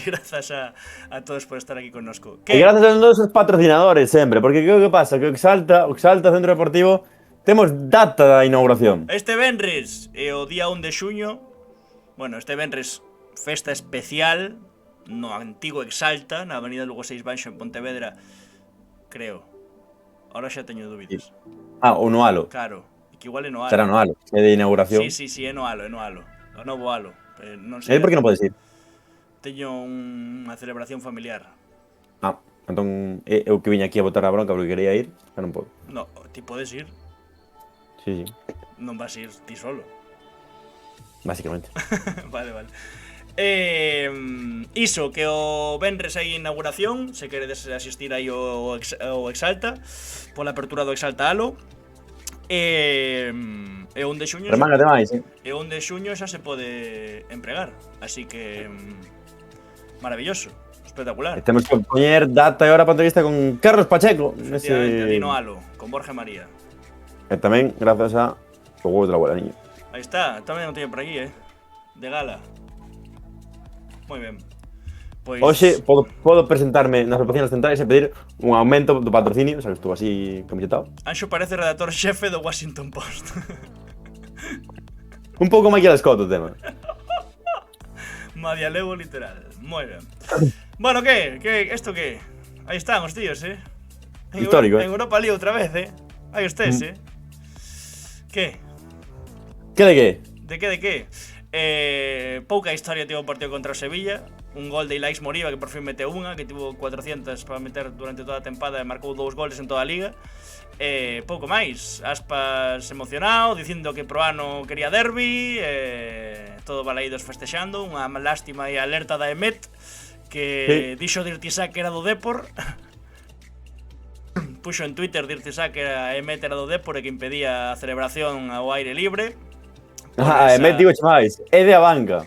Grazas a todos por estar aquí connosco. E grazas a todos os patrocinadores sempre, porque que pasa? Que o Exalta Centro Deportivo, temos data da inauguración. Este venres é o día 1 de xuño. Bueno, este venres festa especial no antigo Exalta, na avenida Lugo 6 Baixo en Pontevedra, creo. Ahora xa teño dúbidas. O no Halo. Claro, que igual é no Halo. Será no Halo, é de inauguración. Sí, é no Halo, O novo Halo. Non sei. Por que non podes ir? Teño unha celebración familiar. Entón eu que viña aquí a botar a bronca porque quería ir, pero non podo. No, ti podes ir, Sí. non vas ir ti solo. Básicamente. Vale. Iso, que o venres hai inauguración. Se queredes asistir aí o Exalta, pola apertura do Exalta Halo. E 1 de xuño Remángate máis, E 1 de xuño xa se pode empregar. Así que maravilloso, espectacular. Temos que poñer data e hora para entrevista con Carlos Pacheco. Efectivamente, Dino Halo, con Borja María. E tamén grazas a o huevo de la abuela, niño. Aí está, tamén o teño por aquí, de gala. Moi ben. Pois Hoxe podo presentarme nas oficinas centrais e pedir un aumento do patrocinio, xa que estou así camisetado. Anxo parece redactor xefe do Washington Post. Un pouco Michael Scott o tema. Madialevo literal. Moi ben. Bueno, que? Isto que? Aí están os tíos, Histórico, En Europa League outra vez, Aí estés, Que? Que de que? De que? Pouca historia tivo o partido contra o Sevilla. Un gol de Ilaix Moriba que por fin meteu unha, que tivo 400 para meter durante toda a tempada e marcou 2 goles en toda a liga. Pouco máis. Aspas emocionado, dicindo que pro ano quería derbi, todo balaídos festexando. Unha lástima e alerta da Emet, que dixo Dirtisac que era do Depor. Puxo en Twitter Dirtisac que a Emet era do Depor e que impedía a celebración ao aire libre. Emet digo máis, é de a banca.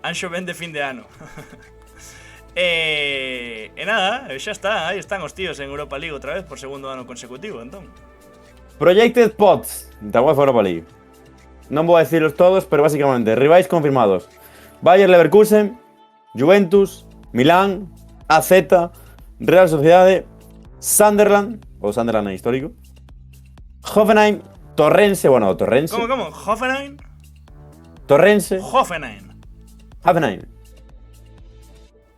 Anxo ben de fin de ano. E nada, xa está, aí están os tíos en Europa League outra vez por segundo ano consecutivo, entón. Projected Pots da UEFA Europa League. Non vou a deciros todos, pero basicamente rivais confirmados: Bayer Leverkusen, Juventus, Milán, AZ, Real Sociedade, Sunderland, o Sunderland é histórico, Hoffenheim, Torrense, Torrense. Como? Hoffenheim? Torrense. Hoffenheim.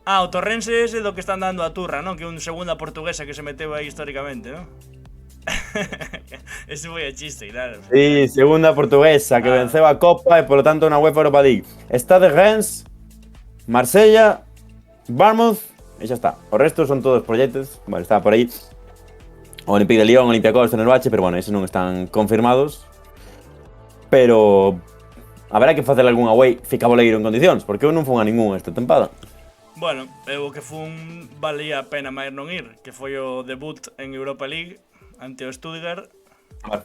O Torrense é ese do que están dando a turra, non? Que é un segunda portuguesa que se meteu aí históricamente, non? Ese foi a chiste, claro. Sí, segunda portuguesa que venceu a Copa e polo tanto na UEFA Europa League. Stade Reims, Marsella, Bournemouth e xa está. O resto son todos proxectos. Vale, está por aí o Olympique de Lyon, Olympiacos, Fenerbahce, pero bueno, eses non están confirmados. Pero haberá que facer algún away ficaboleiro en condicións, porque eu non fun a ningún esta tempada. Bueno, o que fun valía a pena máis non ir, que foi o debut en Europa League ante o Stuttgart.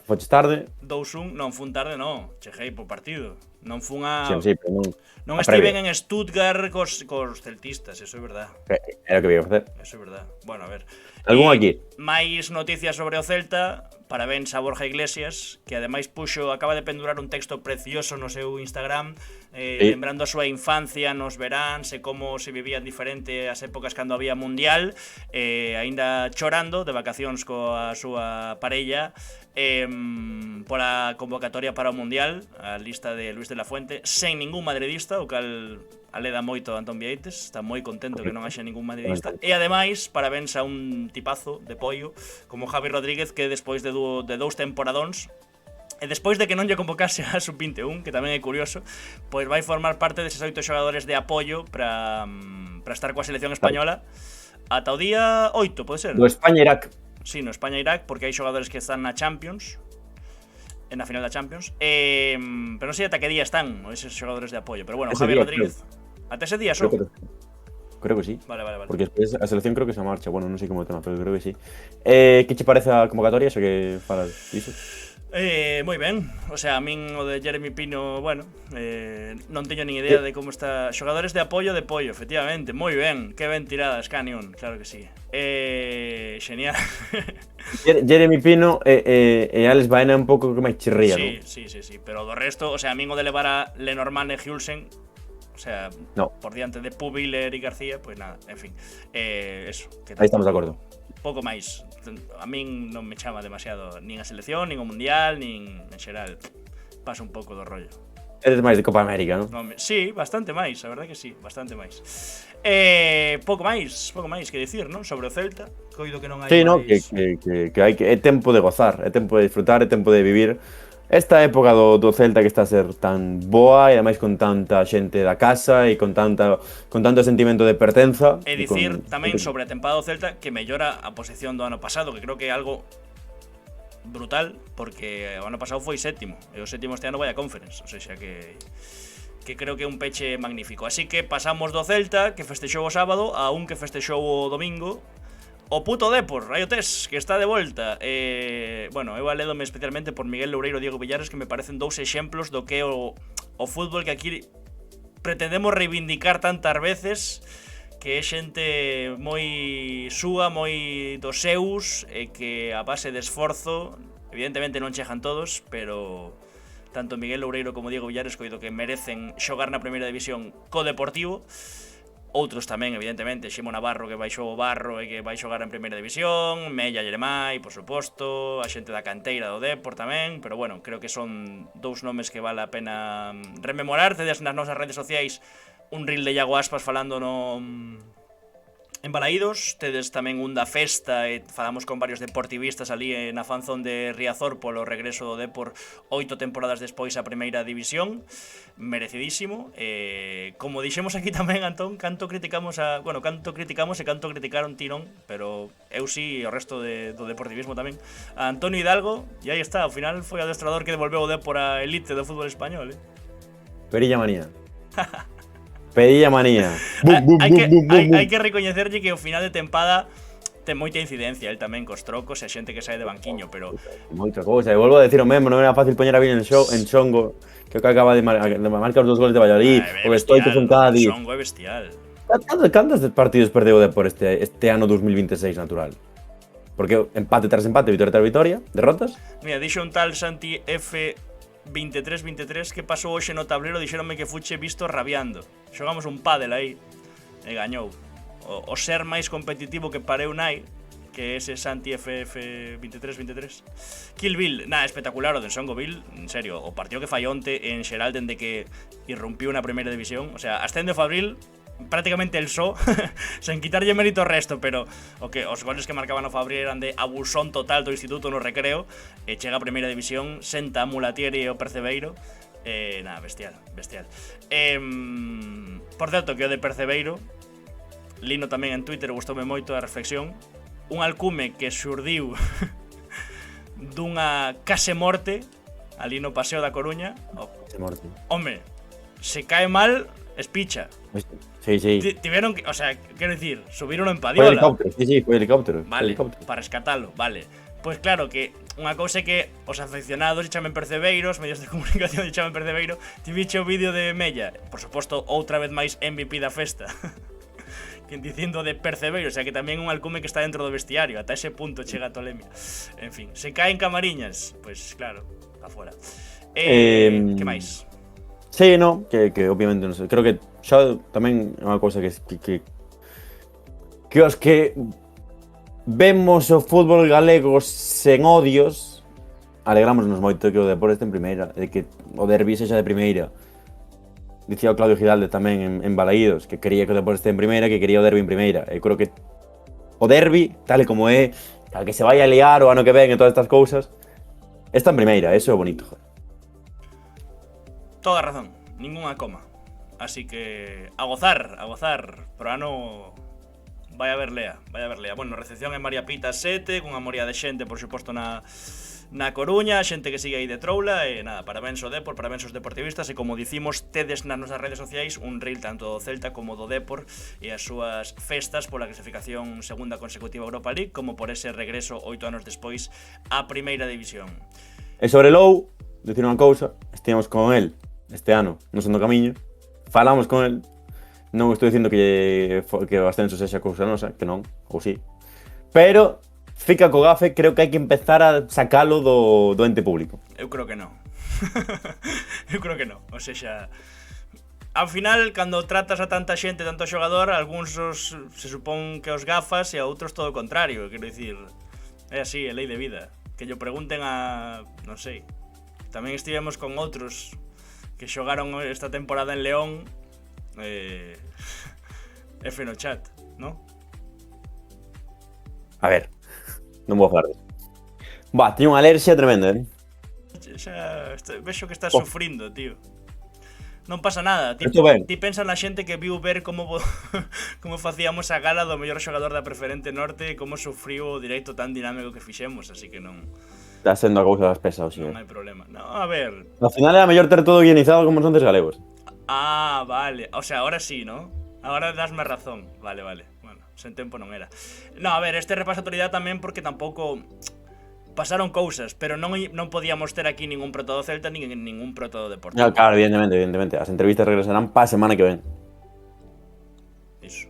Foches tarde. 2-1, non fun tarde, non, cheguei po partido. Non fun a... Sí, pero non estiven en Stuttgart cos celtistas, eso é verdad. Era o que vía facer. Eso é verdad. Bueno, a ver. Algún aquí. Máis noticias sobre o Celta. Parabéns a Borja Iglesias, que ademais acaba de pendurar un texto precioso no seu Instagram, lembrando a súa infancia nos veráns e como se vivían diferente as épocas cando había mundial, aínda chorando de vacacións coa súa parella, pola convocatoria para o mundial, a lista de Luis de la Fuente, sen ningún madridista, o cal aleda moito a Antón Vieites, está moi contento que non haxa ningún madridista. E ademais, parabéns a un tipazo de pollo como Javi Rodríguez, que despois de 2 temporadóns, e despois de que non lle convocase a Sub-21, que tamén é curioso, pois vai formar parte deses 8 xogadores de apoio para estar coa selección española ata o día 8, pode ser? Do España-Irak. Sí, no España-Irak, porque hai xogadores que están na Champions, en a final da Champions, pero non sei ata que día están eses xogadores de apoio, pero bueno, Javi Rodríguez, ata ese día só. Creo que sí. Vale. Porque despois a selección creo que se marcha. Bueno, non sei como é o tema, pero creo que sí. Que che parece a convocatoria, eso que falas diso? Moi ben, o sea, a min o de Jeremy Pino, bueno, non teño nin idea de como está. Xogadores de apoio, efectivamente, moi ben, que ben tiradas, Canyon, claro que sí. Genial. Jeremy Pino e Alex Baena un pouco que máis chirría, sí, non? Sí, pero do resto, o sea, a min o de levar a Lenormand e Hjulsen, sea, No. por diante de Pubiller e García, pues nada, en fin. Eso, que Aí estamos de acordo. pouco máis. A min non me chama demasiado nin a selección, nin o mundial, nin en xeral. Pasa un pouco do rollo. Eres máis de Copa América, non? Sí, bastante máis, a verdade que sí, bastante máis. Pouco máis que dicir, non? Sobre o Celta, coido que non hai Sí, no, máis. que hai que é tempo de gozar, é tempo de disfrutar, é tempo de vivir esta época do Celta que está a ser tan boa e ademais con tanta xente da casa e con tanto sentimento de pertenza. E dicir tamén sobre a tempada do Celta que mellora a posición do ano pasado, que creo que é algo brutal, porque o ano pasado foi sétimo e o sétimo este ano vai a Conference, o sea que creo que é un peche magnífico. Así que pasamos do Celta, que festexou o sábado, a un que festexou o domingo, o puto Depor, Rayo Tés, que está de volta. Bueno, eu alédome especialmente por Miguel Loureiro e Diego Villares, que me parecen dous exemplos do que é o fútbol que aquí pretendemos reivindicar tantas veces, que é xente moi súa, moi dos seus, e que a base de esforzo, evidentemente non chegan todos, pero tanto Miguel Loureiro como Diego Villares coido que merecen xogar na primeira división co Deportivo. Outros tamén, evidentemente, Ximo Navarro, que baixou o Barro e que vai xogar en primeira división, Mella Yeremai, por suposto, a xente da canteira do Depor tamén, pero bueno, creo que son dous nomes que vale a pena rememorar. Tedes nas nosas redes sociais un reel de Iago Aspas falando en Balaídos, tedes tamén un da festa e falamos con varios deportivistas ali na fanzón de Riazor polo regreso do Depor 8 temporadas despois a primeira división, merecidísimo. Como dixemos aquí tamén, Antón, canto criticamos e canto criticaron Tirón, pero eu sí, o resto do deportivismo tamén, a Antonio Hidalgo, e aí está, ao final foi o adestrador que devolveu o Depor a elite do fútbol español, Perilla manía. Pedilla manía. Hai que recoñecerlle que o final de tempada ten moita incidencia, el tamén cos trocos e a xente que sae de banquiño, pero Moita cousa, e volvo a decir o mesmo, non era fácil poñer a Villa en Xongo, que acaba de marcar os 2 goles de Valladolid, o Stoico en Cádiz. Xongo é bestial. Cantos partidos perdeu o Depor este ano 2026 natural? Porque empate tras empate, vitória tras vitória, derrotas? Mira, dixo un tal Santi F2323 que pasou hoxe no tablero, dixeronme que fuche visto rabiando. Xogamos un pádel aí e gañou. O ser máis competitivo que pareu nai, que é ese Santi FF2323. Kill Bill, nada, espectacular o de Songo Bill, en serio, o partido que fai onte en xeral dende que irrumpiu na primeira división, o sea, ascende o Fabril prácticamente el só, sen quitarlle mérito ao resto, pero os goles que marcaban o Fabri eran de abusón total do instituto no recreo, e chega a primeira división, senta a Mulatieri e o Percebeiro, nada, bestial. Por certo, que o de Percebeiro, lino tamén en Twitter, gustoume moito a reflexión, un alcume que xurdiu dunha case morte ali no Paseo da Coruña. Home, se cae mal, espicha. Sí. Tiveron que, o sea, quero dicir, subiron en Foi Padiola. helicóptero, sí, foi helicóptero. Vale, para rescatalo, vale. Pois claro que unha cousa é que os aficionados chamen percebeiros, medios de comunicación chamen percebeiro, ti viche o vídeo de Mella, por suposto, outra vez máis MVP da festa. Que dicindo de percebeiro, o sea que tamén un alcume que está dentro do vestiario, ata ese punto chega a tolemia. En fin, se caen camariñas, pois claro, afuera. Que máis? Sí, no, que obviamente non sei. Creo que xa tamén é unha cousa que os que vemos o fútbol galego sen odios, alegrámonos moito que o Depor este en primeira, de que o derbi sexa de primeira. Dicía o Claudio Giralde tamén en Balaídos, que quería que o Depor este en primeira, que quería o derbi en primeira. E creo que o derbi, tal e como é, tal que se vai a liar o ano que ven e todas estas cousas, está en primeira, eso é bonito, joder. Toda razón, ningunha coma. Así que a gozar, pro ano vai a haber lea. Bueno, recepción en María Pita 7, cunha moría de xente, por suposto, na Coruña, xente que sigue aí de troula, e nada, parabéns ao Depor, parabéns aos deportivistas, e como dicimos, tedes nas nosas redes sociais un reel tanto do Celta como do Depor e as súas festas pola clasificación segunda consecutiva Europa League, como por ese regreso 8 anos despois á primeira división. E sobre Lou, dicir unha cousa, estivemos con el este ano no Sendo Camiño, falamos con el, non estou dicindo que o ascenso sexa cousa nosa, que non, ou sí, pero fica co gafe, creo que hai que empezar a sacalo do ente público. Eu creo que non. O sexa, ao final, cando tratas a tanta xente, tanto xogador, algúns se supón que os gafas e a outros todo o contrario. Quero dicir, é así, é lei de vida. Que lle pregunten a... non sei. Tamén estivemos con outros que xogaron esta temporada en León. F no chat, ¿no? A ver, non vou falar disso. Bah, tiña unha alerxia tremenda, Vexo que estás sufrindo, tío. Non pasa nada. Ti pensa na xente que viu ver como facíamos a gala do mellor xogador da Preferente Norte e como sufriu o directo tan dinámico que fixemos, así que non... Está sendo a cousa das pesas, non hai problema. No, a ver... Ao final era mellor ter todo guionizado como son tres galegos. Ah, vale. O sea, ahora sí, ¿no? Ahora dasme razón. Vale. Bueno, sen tempo non era. No, a ver, este repaso a autoridade tamén porque tampouco... Pasaron cousas, pero non podíamos ter aquí ningún proto do Celta nin ningún proto do Deportivo. No, claro, evidentemente. As entrevistas regresarán pa semana que ven. Iso.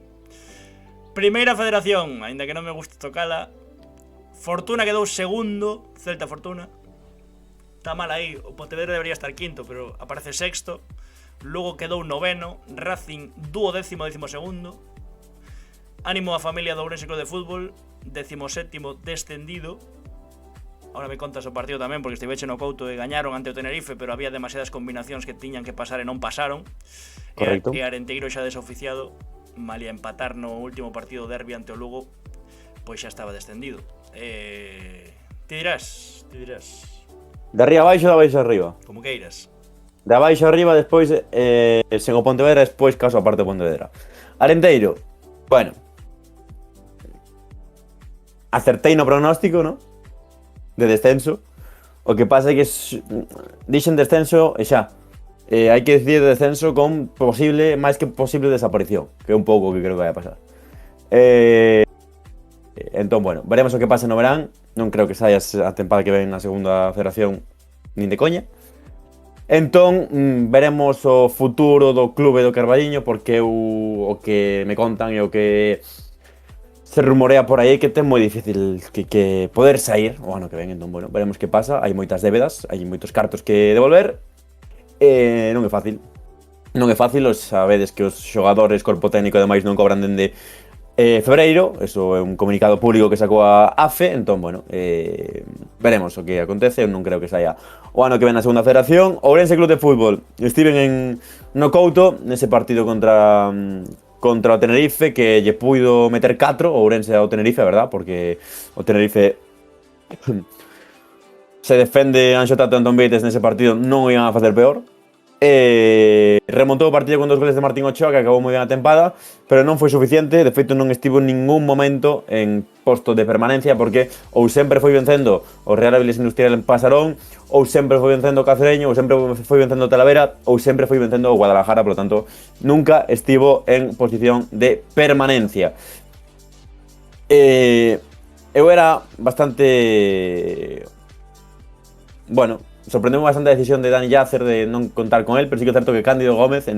Primeira federación, aínda que non me gusta tocala. Fortuna quedou segundo, Celta Fortuna. Está mal aí, o Pontevedra debería estar quinto, pero aparece sexto. Lugo quedou noveno, Racing 12º, 12º. Ánimo a familia do Ourense Club de Fútbol, 17º descendido. Ahora me contas o partido tamén, porque estiveche no Couto e gañaron ante o Tenerife, pero había demasiadas combinacións que tiñan que pasar e non pasaron. Correcto. E Arenteiro xa desoficiado, malia empatar no último partido derbi ante o Lugo, pois xa estaba descendido. Te dirás. De arriba abaixo, de abaixo arriba. Como queiras. De abaixo arriba, despois sen o Pontevedra, despois caso a parte do Pontevedra. Arenteiro, bueno, acertei no pronóstico, ¿no? De descenso. O que pasa é que dixen descenso e xa. Hai que decidir de descenso con posible, máis que posible desaparición, que é un pouco o que creo que vai a pasar. Entón, bueno, veremos o que pasa no verán. Non creo que saia a tempada que ven na segunda federación nin de coña. Entón, veremos o futuro do clube do Carballiño, porque o que me contan e o que se rumorea por aí que ten moi difícil que poder sair o ano que ven. Entón, bueno, veremos que pasa. Hai moitas débedas, hai moitos cartos que devolver. Non é fácil. Non é fácil, os sabedes que os xogadores, corpo técnico e demais non cobran dende febreiro. Eso é un comunicado público que sacou a AFE. Entón, bueno, veremos o que acontece. Eu non creo que saia o ano que ven na segunda federación. Ourense Club de Fútbol estiven no Couto nese partido contra o Tenerife, que lle puido meter 4 o Ourense ao Tenerife, verdad? Porque o Tenerife se defende Anxo Tato e Antón Beites nese partido, non o iban a facer peor. Remontou o partido con 2 goles de Martín Ochoa, que acabou moi ben a tempada, pero non foi suficiente. De feito, non estivo en ningún momento en posto de permanencia, porque ou sempre foi vencendo o Real Avilés Industrial en Pasarón, ou sempre foi vencendo o Cacereño, ou sempre foi vencendo o Talavera, ou sempre foi vencendo o Guadalajara. Por lo tanto, nunca estivo en posición de permanencia. Eu era bastante... Bueno, sorprendeu bastante a decisión de Dani Jácer de non contar con él, pero sí que é certo que Cándido Gómez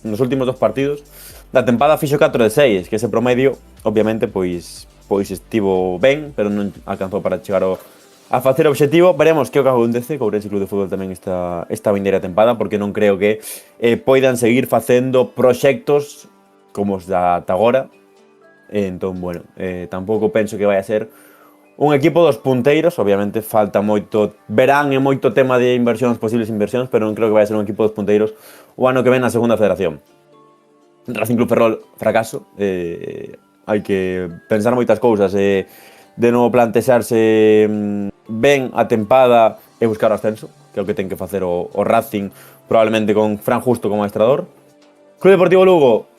nos últimos 2 partidos da tempada fixo 4 de 6, que ese promedio, obviamente, pois estivo ben, pero non alcanzou para chegar a facer o obxectivo. Veremos que o que acontece co Ourense Club de Fútbol tamén esta vindeira tempada, porque non creo que poidan seguir facendo proxectos como os da Tagora. Entón, bueno, tampouco penso que vai a ser un equipo dos punteiros. Obviamente falta moito verán e moito tema de inversións, posibles inversións, pero non creo que vai a ser un equipo dos punteiros o ano que ven na segunda federación. Racing Club Ferrol, fracaso. Hai que pensar moitas cousas de novo plantexarse ben a tempada e buscar o ascenso, que é o que ten que facer o Racing, probablemente con Fran Justo como adestrador. Club Deportivo Lugo,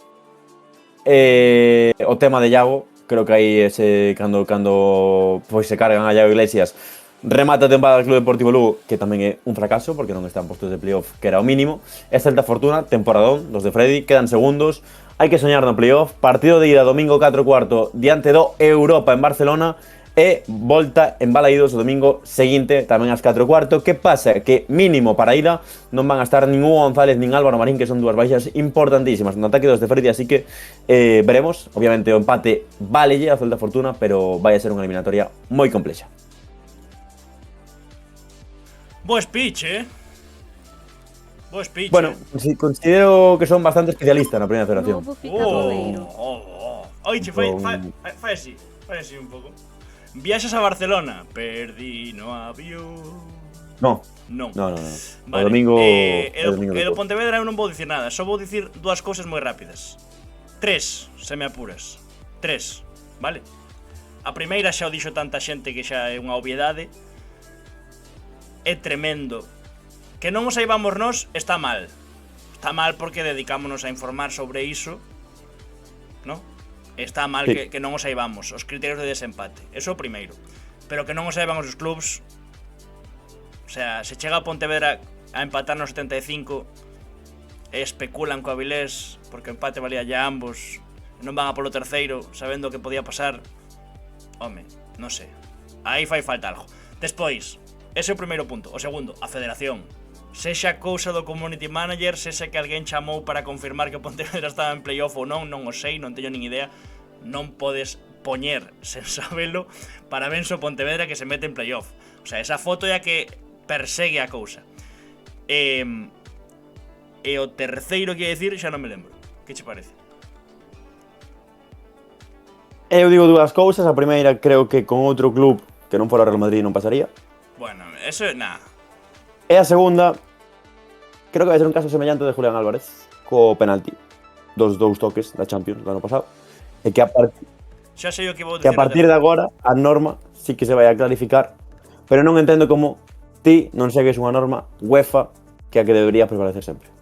o tema de Iago, creo que aí cando pois se cargan a Iago Iglesias, remata a tempada do Club Deportivo Lugo, que tamén é un fracaso, porque non están postos de playoff, que era o mínimo. É Celta Fortuna, temporadón, los de Freddy, quedan segundos, hai que soñar no playoff. Partido de ida domingo 4:15 diante do Europa en Barcelona, e volta en Balaídos o domingo seguinte, tamén ás 4:15. Que pasa? Que mínimo para a ida non van a estar nin Hugo González nin Álvaro Marín, que son dúas baixas importantísimas no ataque dos de Freddy, así que veremos. Obviamente o empate válelle a Celta Fortuna, pero vai a ser unha eliminatoria moi complexa. Bo speech, Bo speech. Bueno, considero que son bastante especialistas na primeira federación. Novo ficadoleiro. Oiche, fai así un pouco. Viaxas a Barcelona, perdí no avión. No. Non. No. Vale. O domingo. E o domingo do Pontevedra eu non vou dicir nada, só vou dicir dúas cousas moi rápidas. 3, se me apuras. 3, vale? A primeira xa o dixo tanta xente que xa é unha obviedade. É tremendo. Que non o saibamos nós está mal. Está mal porque dedicámonos a informar sobre iso, ¿no? Está mal sí. que non o saibamos, os criterios de desempate. Eso é o primeiro. Pero que non o saiban os clubs. O sea, se chega a Pontevedra a empatar no 75 e especulan co Avilés porque o empate valía ya ambos, non van a polo terceiro sabendo que podía pasar. Home, non sei. Aí fai falta algo. Despois, ese é o primeiro punto. O segundo, a federación. Sexa cousa do community manager, sexa que alguén chamou para confirmar que o Pontevedra estaba en playoff ou non o sei, non teño nin idea. Non podes poñer, sen sabelo, parabéns ao Pontevedra que se mete en playoff. O sea, esa foto é a que persegue a cousa. E o terceiro que ia decir xa non me lembro. Que che parece? Eu digo dúas cousas. A primeira, creo que con outro club que non fora Real Madrid non pasaría. Bueno, eso é nada. E a segunda, creo que vai ser un caso semellante de Julián Álvarez co penalti dos dous toques da Champions do ano pasado. E que Xa sei o que vou dicir. a partir de agora a norma sí que se vai a clarificar, pero non entendo como ti non segues unha norma UEFA que a que debería prevalecer sempre.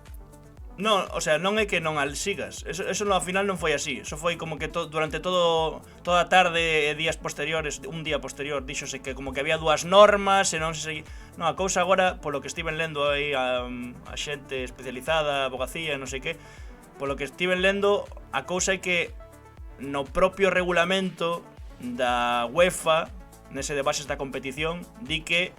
Non, o sea, non é que non al sigas. Eso no, ao final non foi así. Eso foi como que durante toda a tarde e días posteriores, un día posterior, díxose que como que había dúas normas e non se seguía. Non, a cousa agora, polo que estiven lendo aí a xente especializada, abogacía, non sei que, polo que estiven lendo, a cousa é que no propio regulamento da UEFA, nese de bases da competición, di que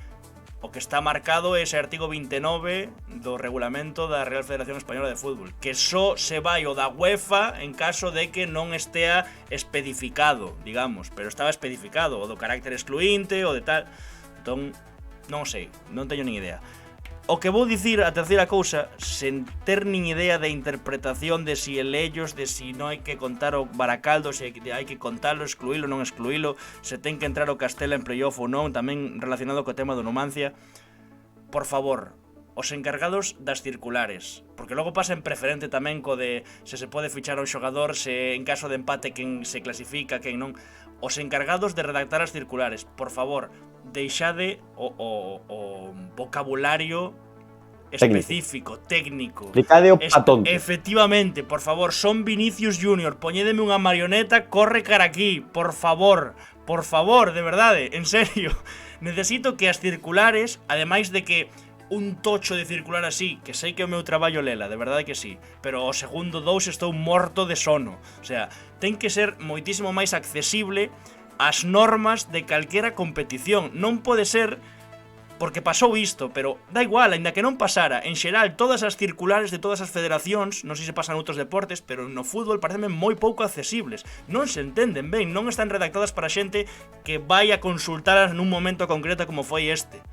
o que está marcado é ese artigo 29 do regulamento da Real Federación Española de Fútbol, que só se vai o da UEFA en caso de que non estea especificado, digamos, pero estaba especificado, o do carácter excluinte, o de tal. Entón, non sei, non teño nin idea. O que vou dicir, a terceira cousa, sen ter nin idea de interpretación de si el ellos, de si non hai que contar o Baracaldo, se hai que contalo, excluílo, non excluílo, se ten que entrar o Castela en playoff ou non, tamén relacionado co tema do Numancia. Por favor, os encargados das circulares, porque logo pasa en preferente tamén co de se pode fichar a un xogador, se en caso de empate quen se clasifica, quen non. Os encargados de redactar as circulares, por favor, deixade o vocabulario específico, técnico. Explicade o pa tonto. Efectivamente, por favor, son Vinicius Junior, poñédeme unha marioneta, corre cara aquí, por favor, de verdade, en serio. Necesito que as circulares, ademais de que un tocho de circular así, que sei que é o meu traballo lela, de verdade que sí, pero o segundo 2 estou morto de sono. O sea, ten que ser moitísimo máis accesible as normas de calquera competición. Non pode ser porque pasou isto, pero da igual, aínda que non pasara, en xeral todas as circulares de todas as federacións, non sei se pasan outros deportes, pero no fútbol pareceme moi pouco accesibles. Non se entenden ben, non están redactadas para xente que vai a consultalas nun momento concreto como foi este.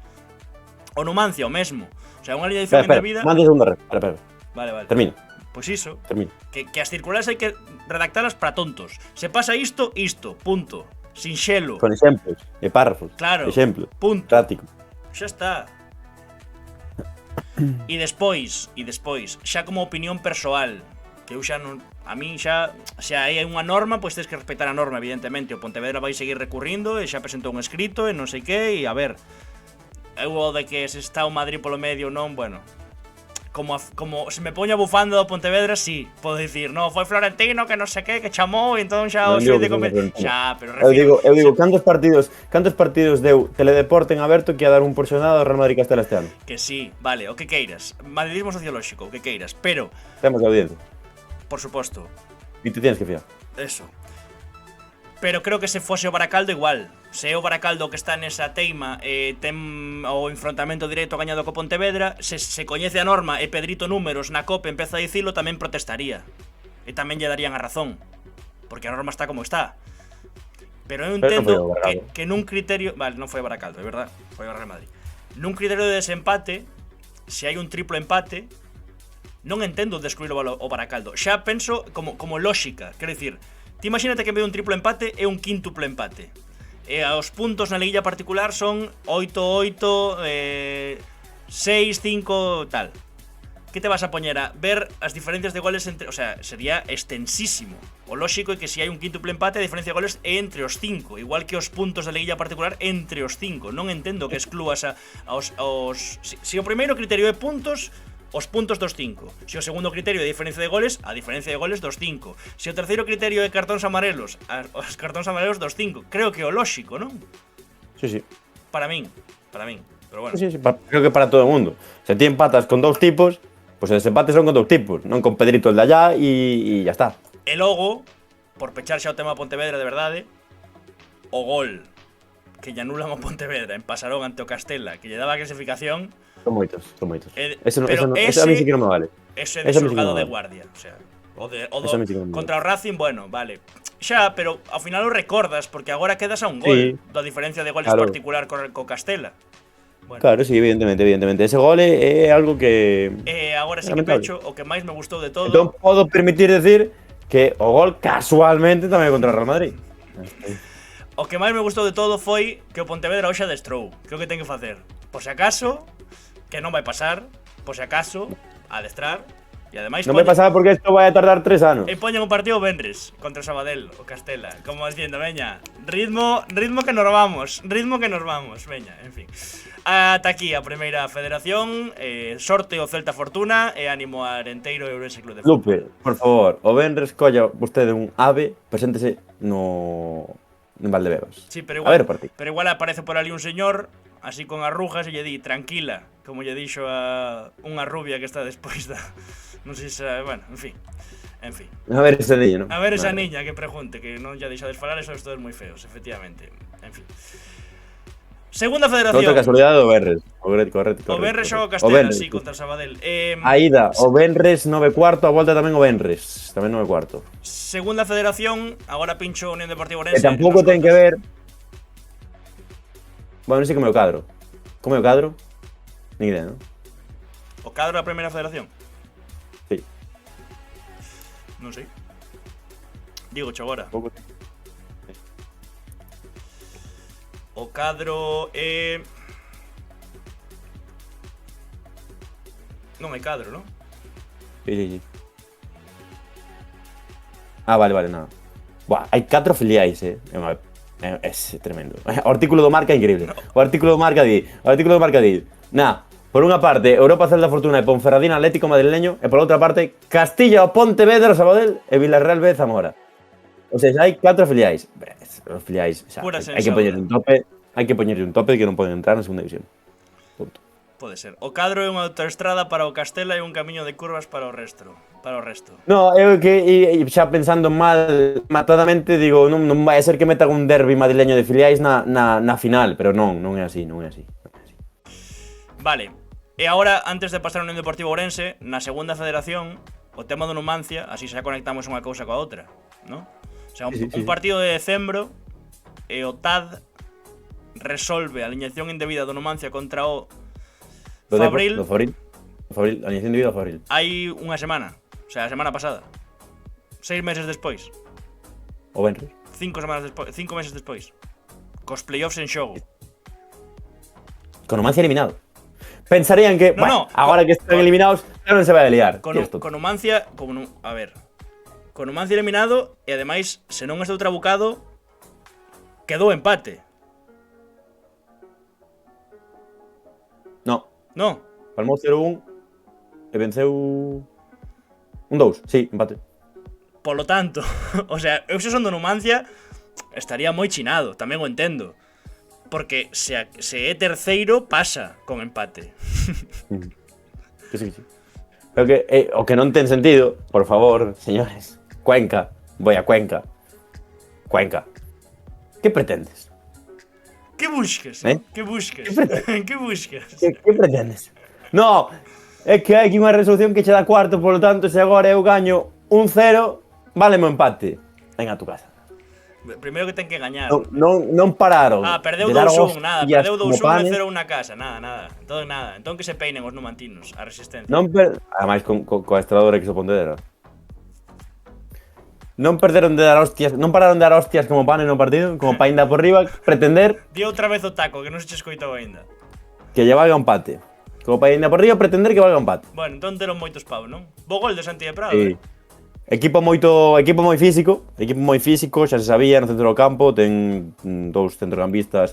O Numancia, o mesmo. O sea, unha liña de da vida. Mande segunda red. Espera. Vale. Termina. Pois iso. Termina. Que as circulares hai que redactalas para tontos. Se pasa isto, punto. Sin xelo. Con exemplos e párrafos. Claro. Exemplo. Punto. Práctico. Xa está. E despois, xa como opinión persoal, que eu xa non, a min xa, se hai unha norma, pois tens que respetar a norma, evidentemente. O Pontevedra vai seguir recurrindo e xa presentou un escrito e non sei que, e a ver, eu o de que se está o Madrid polo medio non, bueno, como se me poño a bufanda do Pontevedra, sí, podo dicir, no, foi Florentino que non sei que chamou, e entón xa o xuiz de xa, pero refiro, eu digo, cantos partidos deu Teledeporte en aberto que ia dar un porcionado ao Real Madrid Castela este ano? Que sí, vale, o que queiras, madridismo sociolóxico, o que queiras, pero temos audiencia. Por suposto. E te tienes que fiar. Eso. Pero creo que se fose o Baracaldo igual. Se é o Baracaldo que está nesa teima ten o enfrontamento directo gañado co Pontevedra, se coñece a norma e Pedrito Números na COPE empeza a dicilo, tamén protestaría. E tamén lle darían a razón. Porque a norma está como está. Pero eu entendo que nun criterio... Vale, non foi o Baracaldo, é verdad. Foi o Real Madrid. Nun criterio de desempate, se hai un triplo empate, non entendo de excluir o Baracaldo. Xa penso como lógica, quero dicir, ti imagínate que en vez de un triplo empate é un quíntuple empate. E os puntos na liguilla particular son 8-8, 6-5, tal. Que te vas a poñer a ver as diferencias de goles entre... O sea, sería extensísimo. O lógico é que se hai un quíntuple empate, a diferencia de goles é entre os 5. Igual que os puntos da liguilla particular entre os 5. Non entendo que exclúas aos se o primeiro criterio é puntos, os puntos dos 5. Se o segundo criterio é diferencia de goles, a diferencia de goles dos 5. Se o terceiro criterio é cartóns amarelos, os cartóns amarelos dos 5. Creo que é o lógico, non? Sí, sí. Para min. Pero bueno. Sí, creo que para todo o mundo. Se ti empatas con dous tipos, pues os desempates son con dous tipos, non con Pedrito el de allá e ya está. E logo, por pechar xa o tema Pontevedra de verdade, o gol que lle anulan o Pontevedra en Pasarón ante o Castela, que lle daba a clasificación. Son moitos. Ese a mí sí que non me vale. Ese de xulgado de guardia, o sea, o contra o Racing, bueno, vale. Xa, pero ao final o recordas porque agora quedas a un gol da diferencia de goles particular co Castela. Bueno. Claro, sí, evidentemente. Ese gol é algo que... agora sí que pecho, o que máis me gustou de todo... Entón podo permitir decir que o gol casualmente tamén contra o Real Madrid. O que máis me gustou de todo foi que o Pontevedra hoxe adestrou. Que é o que ten que facer? Por se acaso, que non vai pasar, por se acaso, adestrar. E ademais non vai pasar porque isto vai a tardar 3 anos. E poñen un partido venres contra o Sabadell, o Castela. Como diciendo, veña, ritmo que nos vamos. Veña, en fin. Ata aquí a primeira federación. Sorte o Celta Fortuna e ánimo a Arenteiro e Ourense Club de Fútbol. Lupe, por favor, o venres colla vostede un ave, preséntese no Valdebebas. Sí, pero igual, a ver, partido. Pero igual aparece por ali un señor así con arrugas e lle di, tranquila, como lle dixo a unha rubia que está despois da... Non sei se... Bueno, en fin. A ver esa niña, ¿no? A ver esa niña que pregunte, que non lle deixades falar, esos todos moi feos, efectivamente. En fin. Segunda federación. Outra casualidade o Venres. Correcto. O Venres xoga o Castela, sí, contra o Sabadell. A ida, o Venres 9-4, a volta tamén o Venres. Tamén 9-4. Segunda federación, agora pincho Unión Deportiva Ourense. Que tampouco ten que ver... Bueno, non sei como é o cadro. Como é o cadro? Ni idea, ¿no? O cadro da primeira federación? Sí. Non sei. Digo cho agora. O cadro é... Non hai cadro, non? Sí. Ah, vale, nada. Buah, hai 4 filiais, É tremendo. O artículo do Marca é increíble. No. O artículo do Marca di... por unha parte, Europa Celta Fortuna e Ponferradina Atlético Madrileño, e por outra parte, Castilla o Pontevedra Sabadell e Villarreal B Zamora. O sea, hai 4 filiais. Os filiais, xa, hai que poñerle un tope. Hai que poñerle un tope de que non poden entrar na segunda división. Punto. Pode ser. O cadro é unha autoestrada para o Castela e un camiño de curvas para o resto. No, eu que xa pensando mal matadamente digo, non vai a ser que metan un derbi madrileño de filiais na final, pero non é así. Vale. E agora, antes de pasar a Unión Deportiva Ourense, na segunda federación, o tema do Numancia, así xa conectamos unha cousa coa outra, ¿no? O sea, un partido de decembro e o TAD resolve a aliñación indebida do Numancia contra o Fabril. Fabril, a aliñación indebida do Fabril. Hai unha semana, o sea, a semana pasada. 6 meses despois. O Benres. 5 meses despois. Cos playoffs en xogo. Con Numancia eliminado. Pensarían que, agora que están eliminados, non se vai a liar. Con Numancia, a ver. Con Numancia eliminado e ademais, se non estou trabucado, quedou empate. No. Palmou 0-1 e venceu un 2, sí, empate. Polo tanto, o sea, eu se son do Numancia estaría moi chinado, tamén o entendo. Porque se é terceiro, pasa con empate. Sí. Pero que, o que non ten sentido, por favor, señores, Cuenca, voy a Cuenca. Que pretendes? Que buscas? Que buscas? Que pretendes? No, é que hai aquí unha resolución que che dá cuarto, polo tanto, se agora eu gaño 1-0, váleme o empate. Venga a tu casa. Primeiro que ten que gañar. Non pararon. Perdeu de dar 2-1, nada, hostias perdeu como 2-1 panes. e 0 na casa, nada. Entón nada, entón que se peinen os numantinos, a resistencia. Ademais, coa estradora que se Pontevedra. Non perderon de dar hostias, non pararon de dar hostias como panes no partido, como pa ainda por riba pretender Di outra vez o taco, que non se che escoitou aínda. que lle valga un empate. Como pa ainda por riba pretender que valga un empate. Bueno, entón deron moitos pau, non? Bo gol de Santi de Prado, Sí. Equipo moi físico, xa se sabía no centro do campo, ten dous centrocampistas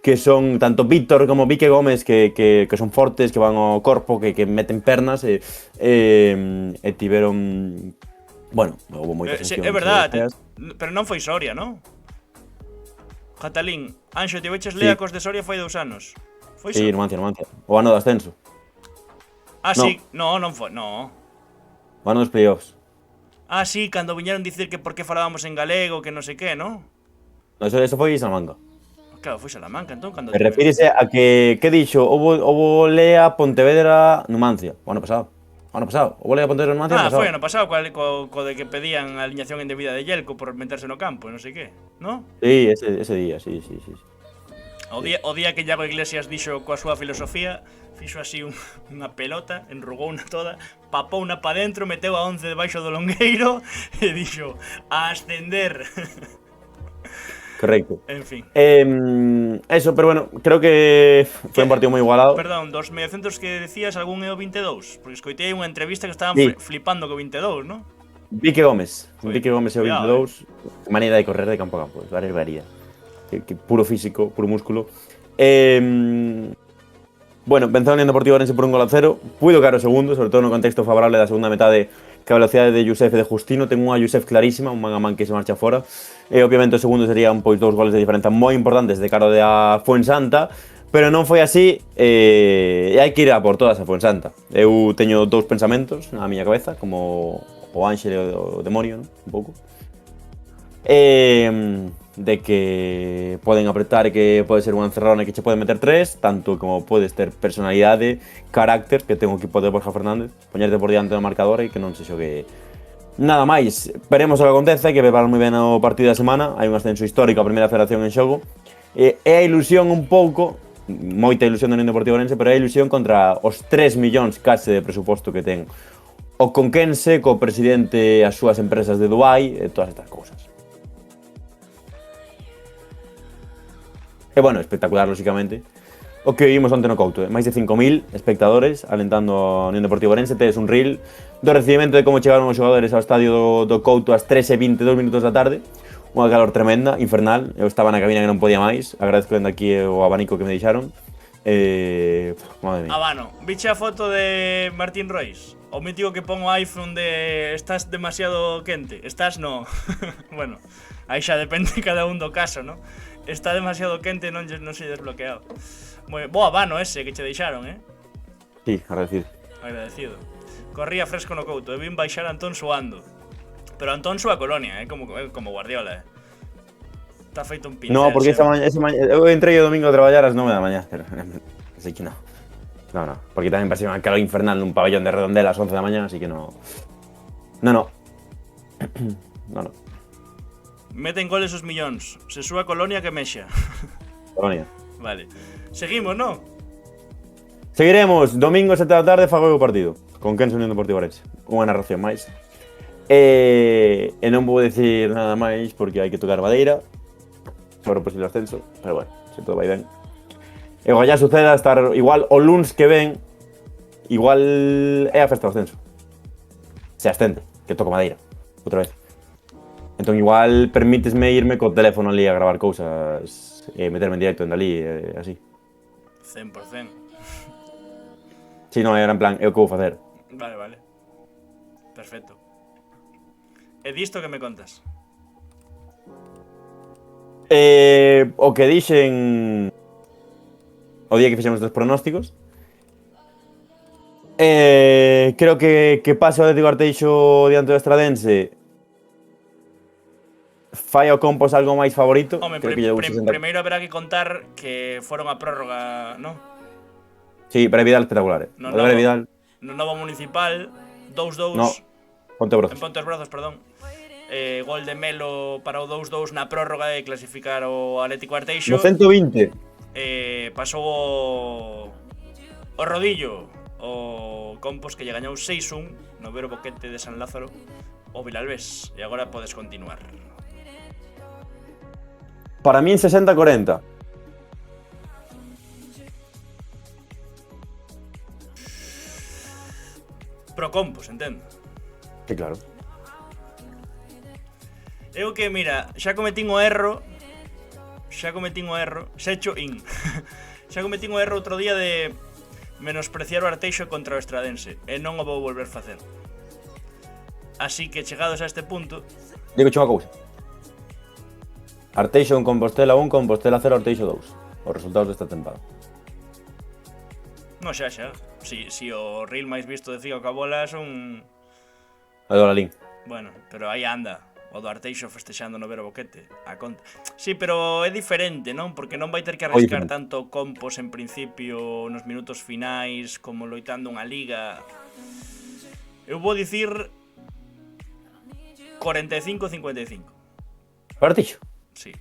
que son tanto Víctor como Vique Gómez que son fortes, que van ao corpo, que meten pernas e tiveron, bueno, houve moitas Sí, opcións, é verdade, feas. pero non foi Soria, non? Catalín, Anxo, te veches Sí. Lea cos de Soria foi 2 anos. Foi Sí, iso? Numancia. O ano do ascenso, Ah, no. sí, non foi, no. o ano dos playoffs. Ah, sí, cando viñeron dicir que por que falábamos en galego, que non sei que, non? No, eso foi Salamanca. Claro, foi Salamanca, entón, cando... Me refírese a que dixo, houve Lea, Pontevedra, Numancia, o ano pasado. Houve Lea, Pontevedra, Numancia, o ano pasado. foi ano pasado, co de que pedían a aliñación indebida de Yelko por meterse no campo, non sei que, non? Sí, ese día, sí. O día que Iago Iglesias dixo coa súa filosofía, fixo así unha pelota, enrugouna toda, papouna pa dentro, meteu a 11 debaixo do longueiro e dixo a ascender. Correcto. En fin. Eso, pero bueno, creo que foi un partido moi igualado. Perdón, dos mediocentros que decías, algún é o 22? Porque escoitei unha entrevista que estaban Sí. flipando co 22, non? Vique Gómez. Foi. Vique Gómez é o Cuidado, 22. Maneira de correr de campo a campo. Barbaridade. Que puro físico, puro músculo. Bueno, venceu a Unión Deportiva Orense por 1-0. Puido caer o segundo, sobre todo no contexto favorable da segunda metade, que a velocidade de Youssef e de Justino. Ten unha Youssef clarísima, un man a man que se marcha fora. E obviamente o segundo serían pois 2 goles de diferenza moi importantes de cara a Fuensanta, pero non foi así, e hai que ir a por todas a Fuensanta. Eu teño dous pensamentos na miña cabeza, como o Ángel e o demonio, non? Un pouco. De que poden apretar e que pode ser unha encerrona e que che pode meter 3, tanto como podes ter personalidade, carácter, que ten o equipo de Borja Fernández, poñerte por diante do marcador e que non se xogue nada máis. Veremos o que acontece, hai que preparar moi ben o partido da semana, hai un ascenso histórico, a primeira federación en xogo, e a ilusión un pouco, moita ilusión do Unión Deportiva Orense, pero a ilusión contra os 3 millóns case de presuposto que ten o Conquense, co presidente, as súas empresas de Dubai e todas estas cousas. E bueno, espectacular, lóxicamente. O que vimos onte no Couto, máis de 5.000 espectadores alentando a Unión Deportiva Orense. Tedes un reel do recibimento de como chegaron os xogadores ao estadio do Couto ás 13:22 minutos da tarde. Unha calor tremenda, infernal. Eu estaba na cabina que non podía máis. Agradezco dende aquí o abanico que me deixaron. Madre mía. Habano, viche a foto de Martín Rois? O mítico que pon o iPhone de estás demasiado quente. Estás no. Bueno, aí xa depende cada un do caso, ¿no? Está demasiado quente e non sei desbloqueado. Bo habano ese que che deixaron, Sí, agradecido. Agradecido. Corría fresco no Couto, e vin baixar a Antón suando. Pero Antón sua colonia, como Guardiola, Está feito un pincel. No, porque esa maña, eu entrei o domingo a traballar ás 9 da mañá, pero así que no. No, porque tamén pasei unha calor infernal nun pabellón de Redondela ás 11 da mañá, así que no. No. Meten goles os millóns. Se súa colonia que mexa. Colonia. Vale. Seguimos, ¿no? Seguiremos, domingo 7 da tarde, fago o partido con Kenso Unión Deportiva Orense. Unha narración máis. E non vou decir nada máis porque hai que tocar madeira sobre o posible ascenso, pero bueno, se todo vai ben. E o que ya suceda estar igual o luns que ven, igual é a festa do ascenso. Se ascende, que toco madeira, outra vez. Entón igual permítesme irme co teléfono ali a gravar cousas e meterme en directo en ali, así. 100%. Si, non, era en plan, é o que vou facer. Vale. Perfecto. E disto que me contas? O que dixen o día que fixemos dos pronósticos, creo que pase o Atlético Arteixo diante do Estradense, fai o Compos algo máis favorito. Home, creo que lle dou 60. primeiro haberá que contar que foron a prórroga, ¿no? Sí, pero é Vidal espectacular. No, Vidal. No novo municipal, 2-2. No, Ponte Brazos. En Pontes Brazos, perdón. Gol de Melo para o 2-2 na prórroga e clasificar o Atlético Arteixo. No 120. Pasou o rodillo o Compos, que lle gañou 6-1 no Vero Boquete de San Lázaro o Vilalbés. E agora podes continuar. Para mí en 60-40. Pro Compos, entendo. Sí, claro. Eu que, mira, xa cometín o erro, xa cometín o erro outro día de menospreciar o Arteixo contra o Estradense, e non o vou volver facer. Así que, chegados a este punto, Digo unha cousa. Arteixo en Compostela 1, Compostela 0, Arteixo 2. Os resultados desta tempada. non xa. Si o reel máis visto de Figa coa bola son... A do Lalín. Bueno, pero aí anda. O do Arteixo festexando no Vero Boquete, a conta. Sí, pero é diferente, non? Porque non vai ter que arriscar tanto Compos en principio nos minutos finais como loitando unha liga. Eu vou dicir 45-55. Arteixo. Sí.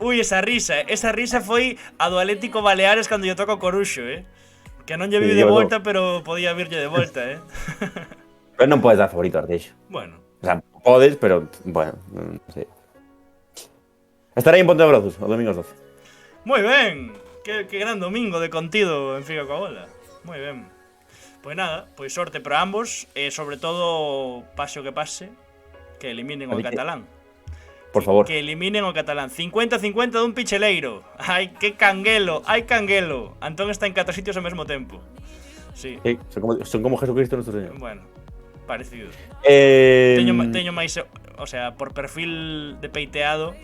Ui, esa risa foi a do Atlético Baleares cando lle toca o Coruxo, Que non lle vi de volta, pero podía virlle de volta, Pero non podes dar favorito a Arteixo. Bueno. O sea, podes, pero, bueno, non sei. Estarei en Ponte de Brazos, o domingo 12. Moi ben. Que gran domingo de contido en Figa coa bola. Moi ben. Pois nada, pois sorte para ambos e sobre todo, pase o que pase, que eliminen o catalán. Por favor. Que eliminen o catalán. 50-50 dun picheleiro. Ai, que canguelo, hai canguelo. Antón está en 4 sitios ao mesmo tempo. Sí. Sí, son como Jesucristo nuestro Señor. Bueno, parecido. Teño máis, o sea, por perfil de peiteado,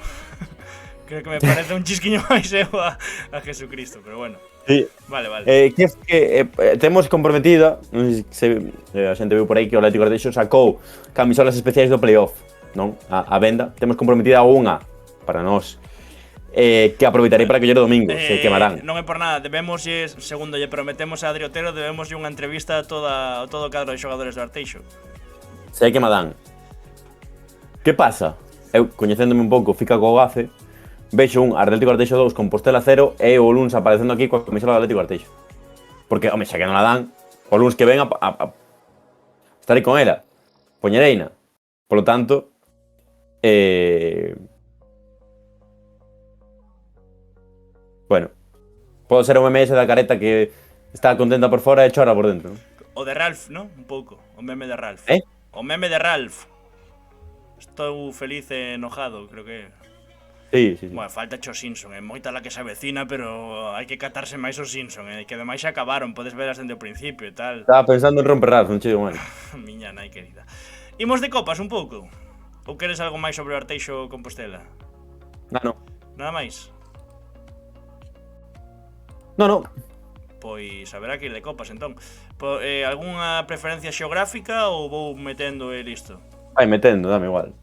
creo que me parece un chisquiño máis eu a Jesucristo, pero bueno. Sí. Vale. Temos comprometida, non sei se a xente viu por aí que o Atlético Arteixo sacou camisolas especiais do playoff, non? A venda. Temos comprometida unha para nós. Que aproveitarei para coller o domingo, se quemarán. Non é por nada, segundo lle prometemos a Adri Otero, debemos unha entrevista a todo o cadro de xogadores do Arteixo. Se que me dan. Que pasa? Eu, coñecéndome un pouco, fica co gafe, vexo un Atlético Arteixo 2, Compostela 0 e o luns aparecendo aquí coa camisola do Atlético Arteixo. Porque, home, xa que non la dan, o luns que ven estarei con ela. Poñereina. Por lo tanto, bueno, podo ser un MMS da careta que está contenta por fora e chora por dentro, non? O de Ralph, ¿no? Un pouco, o meme de Ralph. O meme de Ralph. Estou feliz e enojado, creo que. Sí. Bueno, falta o Simpson, moita la que se avecina, pero hai que catarse máis o Simpson, que ademais xa acabaron, podes veras dende o principio e tal. Estaba pensando en romper Ralph, non che digo mal. Miña nai querida. Imos de copas un pouco? Ou queres algo máis sobre o Arteixo Compostela? No. Nada máis? No. Pois haberá que ir de copas, entón. Algunha preferencia xeográfica ou vou metendo e listo? Vai metendo, dame igual.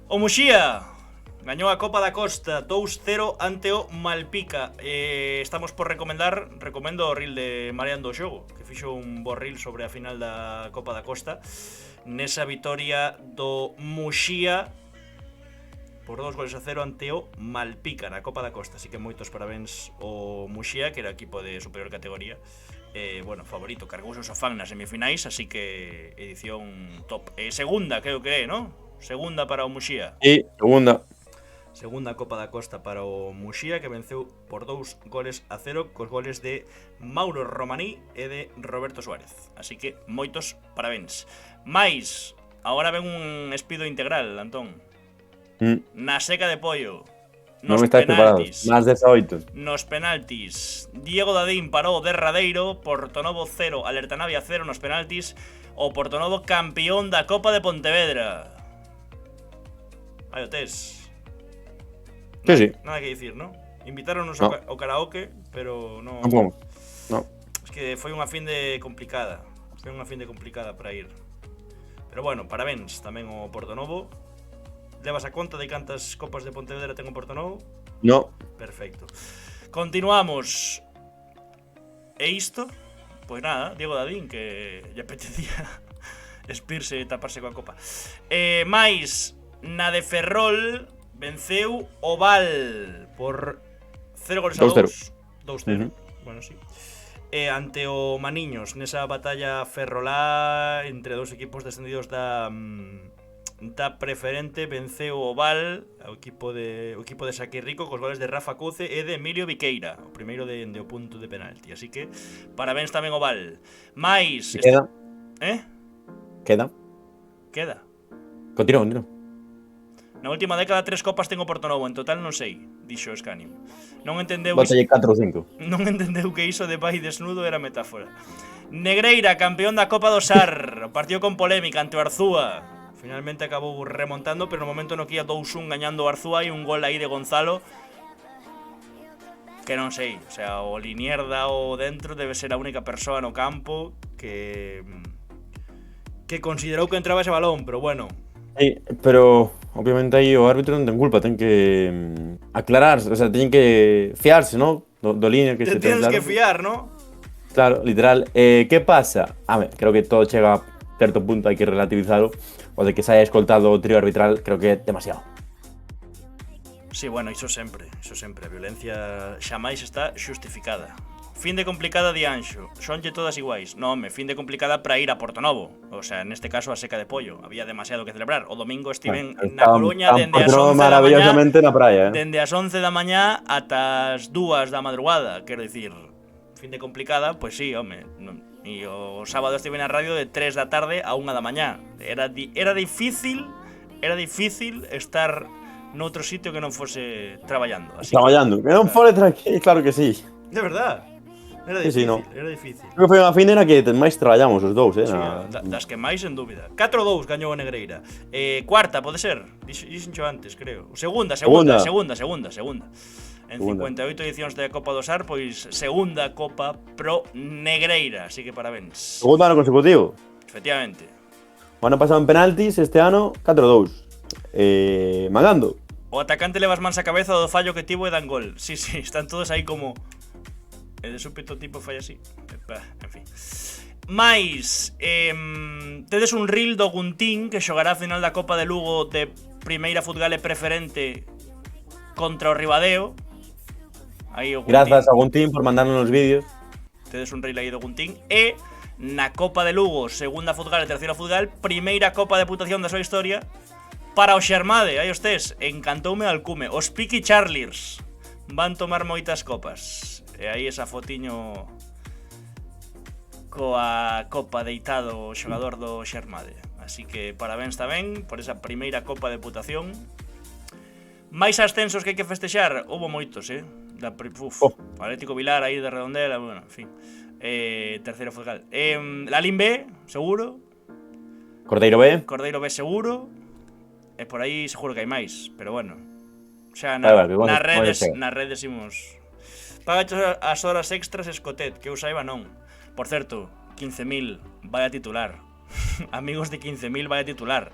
O Muxía gañou a Copa da Costa 2-0 ante o Malpica. Estamos por recomendo o reel de Mareando o Xogo, que fixo un bo reel sobre a final da Copa da Costa nesa vitoria do Muxía por 2-0 ante o Malpica na Copa da Costa. Así que moitos parabéns ao Muxía, que era equipo de superior categoría. Bueno, favorito, cargouse o Sofán nas semifinais, así que edición top. Segunda, creo que é, ¿no? Segunda para o Muxía. Sí, Segunda Copa da Costa para o Muxía, que venceu por 2-0 cos goles de Mauro Romaní e de Roberto Suárez. Así que moitos parabéns. Mais, agora ven un espido integral, Antón. Na seca de pollo. Non estáis preparados. Más 18. Nos penaltis. Diego Dadín parou derradeiro. Portonovo 0, Alerta Navia 0 nos penaltis. O Portonovo campeón da Copa de Pontevedra. Aí o tes. Sí. Nada que dicir, ¿no? Invitáronos No. ao karaoke, pero non. Non podemos. No. Es que foi unha fin de complicada. Foi unha fin de complicada para ir. Pero bueno, parabéns tamén ao Portonovo. Levas a conta de cantas copas de Pontevedra ten o Portonovo? No. Perfecto. Continuamos. E isto? Pois nada, Diego Dadín, que lle apetecía espirse e taparse coa copa. Mais, na de Ferrol venceu o Val por 0-2. 2-0. Bueno, sí. Ante o Maniños nesa batalla ferrolá entre dous equipos descendidos da preferente, venceu o Val, o equipo de Saque Rico, cos goles de Rafa Couce e de Emilio Viqueira, o primeiro de o punto de penalti. Así que parabéns tamén o Val. Mais Queda. Queda. Continúa. Na última década 3 copas ten o Portonovo, en total non sei, dixo Escanio. Non entendeu Bótalle 4 ou 5. Non entendeu que iso de vai desnudo era metáfora. Negreira, campeón da Copa do Sar, o partido con polémica ante o Arzúa. Finalmente acabou remontando, pero no momento no que ia 2-1 gañando o Arzúa e un gol aí de Gonzalo que non sei, o sea, o Linierda o dentro debe ser a única persoa no campo que considerou que entraba ese balón, pero bueno. Sí, pero obviamente aí o árbitro non ten culpa, ten que aclarar, o sea, ten que fiarse, ¿no? Do línea que Te se tienes traslada. que fiar, ¿no? Claro, literal. ¿Qué pasa? A ver, creo que todo chega a certo punto, hai que relativizarlo. O de que se haya escoltado o trío arbitral, creo que é demasiado. Sí, bueno, iso sempre. A violencia xamais está xustificada. Fin de complicada de Anxo. Sonlle todas iguais. No, home, fin de complicada para ir a Portonovo. O sea, neste caso a Seca de Pollo. Había demasiado que celebrar. O domingo estiven na Coruña dende as 11 da mañá. Maravillosamente na praia, Dende as 11 da mañá ata as 2 da madrugada. Quero dicir, fin de complicada, pois sí, home. E o sábado estive na radio de 3 da tarde a 1 da mañá. Era difícil estar noutro sitio que non fose traballando. Traballando, que non fore tranquilo, claro que sí. De verdad. Era Sí, difícil, no. era difícil. Creo que foi unha fin na que máis traballamos os dous, Sí, das que máis, en dúbida. 4-2 gañou a Negreira. Cuarta, pode ser? Dixencho antes, creo. Segunda. En 58 edicións da Copa do Sar, pois segunda Copa pro Negreira. Así que parabéns. Segundo ano consecutivo. Efectivamente. O ano pasado en penaltis, este ano 4-2. Magando. O atacante leva as mans a cabeza do fallo que tivo e dan gol. Sí, están todos aí como... E de súpeto tipo falla así. En fin. Mais, tedes un reel do Guntín que xogará a final da Copa de Lugo de Primeira Futgale preferente contra o Ribadeo. Aí o Guntín. Grazas a Guntín por mandarnos os vídeos. Tedes un reel aí do Guntín. E na Copa de Lugo, segunda Futgal e terceira Futgal, primeira Copa de Deputación da súa historia para o Xermade. Aí os tes, encantoume o Alcume. Os Piqui Charliers van tomar moitas copas. E aí esa fotiño coa copa deitado o xogador do Xermade. Así que parabéns tamén por esa primeira Copa de Deputación. Mais ascensos que hai que festexar, houbo moitos, Atlético Vilar aí de Redondela, bueno, en fin. Terceiro Futgal. Lalín B, seguro. Cordeiro B. Cordeiro B, seguro. E por aí seguro que hai máis, pero bueno. Xa nas redes imos. Paga as horas extras Escotet, que eu saiba non. Por certo, 15.000 vai a titular. Amigos de 15.000 vai a titular.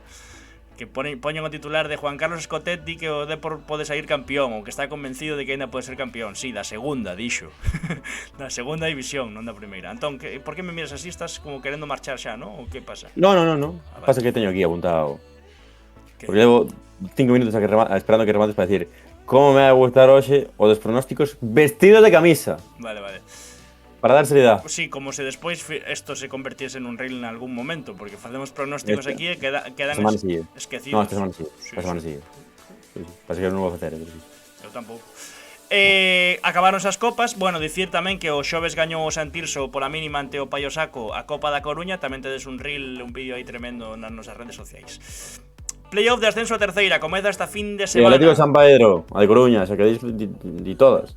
Que poñen o titular de Juan Carlos Escotet di que o Depor pode sair campeón, ou que está convencido de que ainda pode ser campeón. Sí, da segunda, dixo. Da segunda división, non da primeira. Entón, por que me miras así? Estás como querendo marchar xa, non? Ou que pasa? No. Vale. Pasa que teño aquí apuntado. Porque levo 5 minutos esperando que remates para decir como me vai gustar hoxe o dos pronósticos vestido de camisa. Vale. Para dar seriedade. Sí, como se despois esto se convertiese en un reel en algún momento, porque facemos pronósticos aquí e quedan esquecidos. No, esta semana sigue. Sí. Pasa que eu non vou facer, pero sí. Eu tampouco. Acabaronse as copas. Bueno, dicir tamén que o xoves gañou o Santirso pola mínima ante o Paio Saco a Copa da Coruña. Tamén tedes un reel, un vídeo aí tremendo nas nosas redes sociais. Playoff de ascenso a terceira, comeza esta fin de semana. O Atlético San Pedro, a de Coruña, xa que di todas.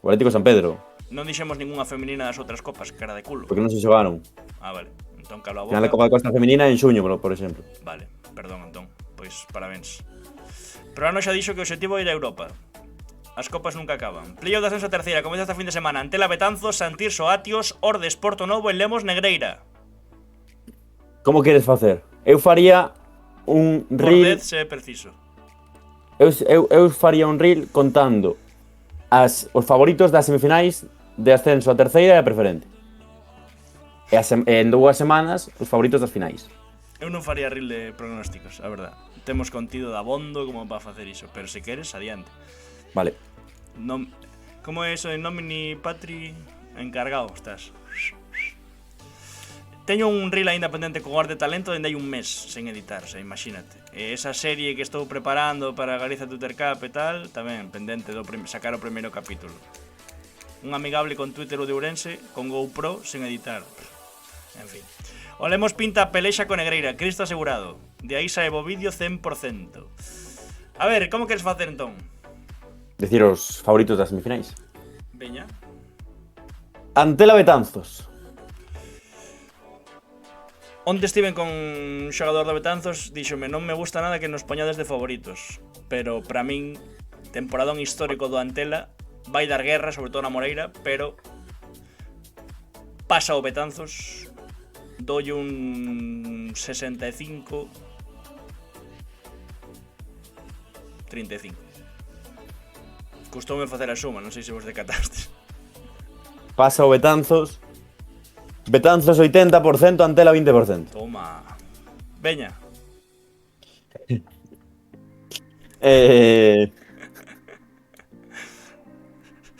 O Atlético San Pedro. Non dixemos ningunha femenina das outras copas, que era de culo. Porque non se xogaron. Ah, vale. Entón calo a boca. Final da Copa da Costa Femenina en xuño, por exemplo. Vale, perdón, entón. Pois parabéns. Pero ano xa dixo que o objetivo é ir a Europa. As copas nunca acaban. Playoff de ascenso a terceira, comeza esta fin de semana. Antela Betanzos, Santirso Atios, Ordes Portonovo e Lemos Negreira. Como queres facer? Eu faría un reel. Por 10 se é preciso. Eu faría un reel contando os favoritos das semifinais de ascenso a terceira e a preferente. E en 2 semanas, os favoritos das finais. Eu non faría reel de pronósticos, a verdad. Temos contido de abondo como para facer iso, pero se queres, adiante. Vale. Non, como é iso de nomini patri encargado, estás? Teño un reel aínda pendente con Guarde Talento dende hai un mes sen editar, o sea, imagínate. E esa serie que estou preparando para Galiza Twitter Cup e tal, tamén pendente do sacar o primeiro capítulo. Un amigable con Twitter o de Ourense con GoPro sen editar. En fin. O Lemos pinta pelexa con Negreira, Cristo asegurado. De aí sae bo vídeo 100%. A ver, como queres facer entón? Decir os favoritos das semifinais. Veña. Antela Betanzos. Onte estiven con un xogador de Betanzos, díxome, non me gusta nada que nos poñades de favoritos, pero para min, temporadón histórico do Antela, vai dar guerra, sobre todo na Moreira, pero pasa o Betanzos, doy un 65 35. Custoume facer a suma, non sei se vos decatastes. Pasa o Betanzos. Betanzos 80%, Antela 20%. Toma. Veña.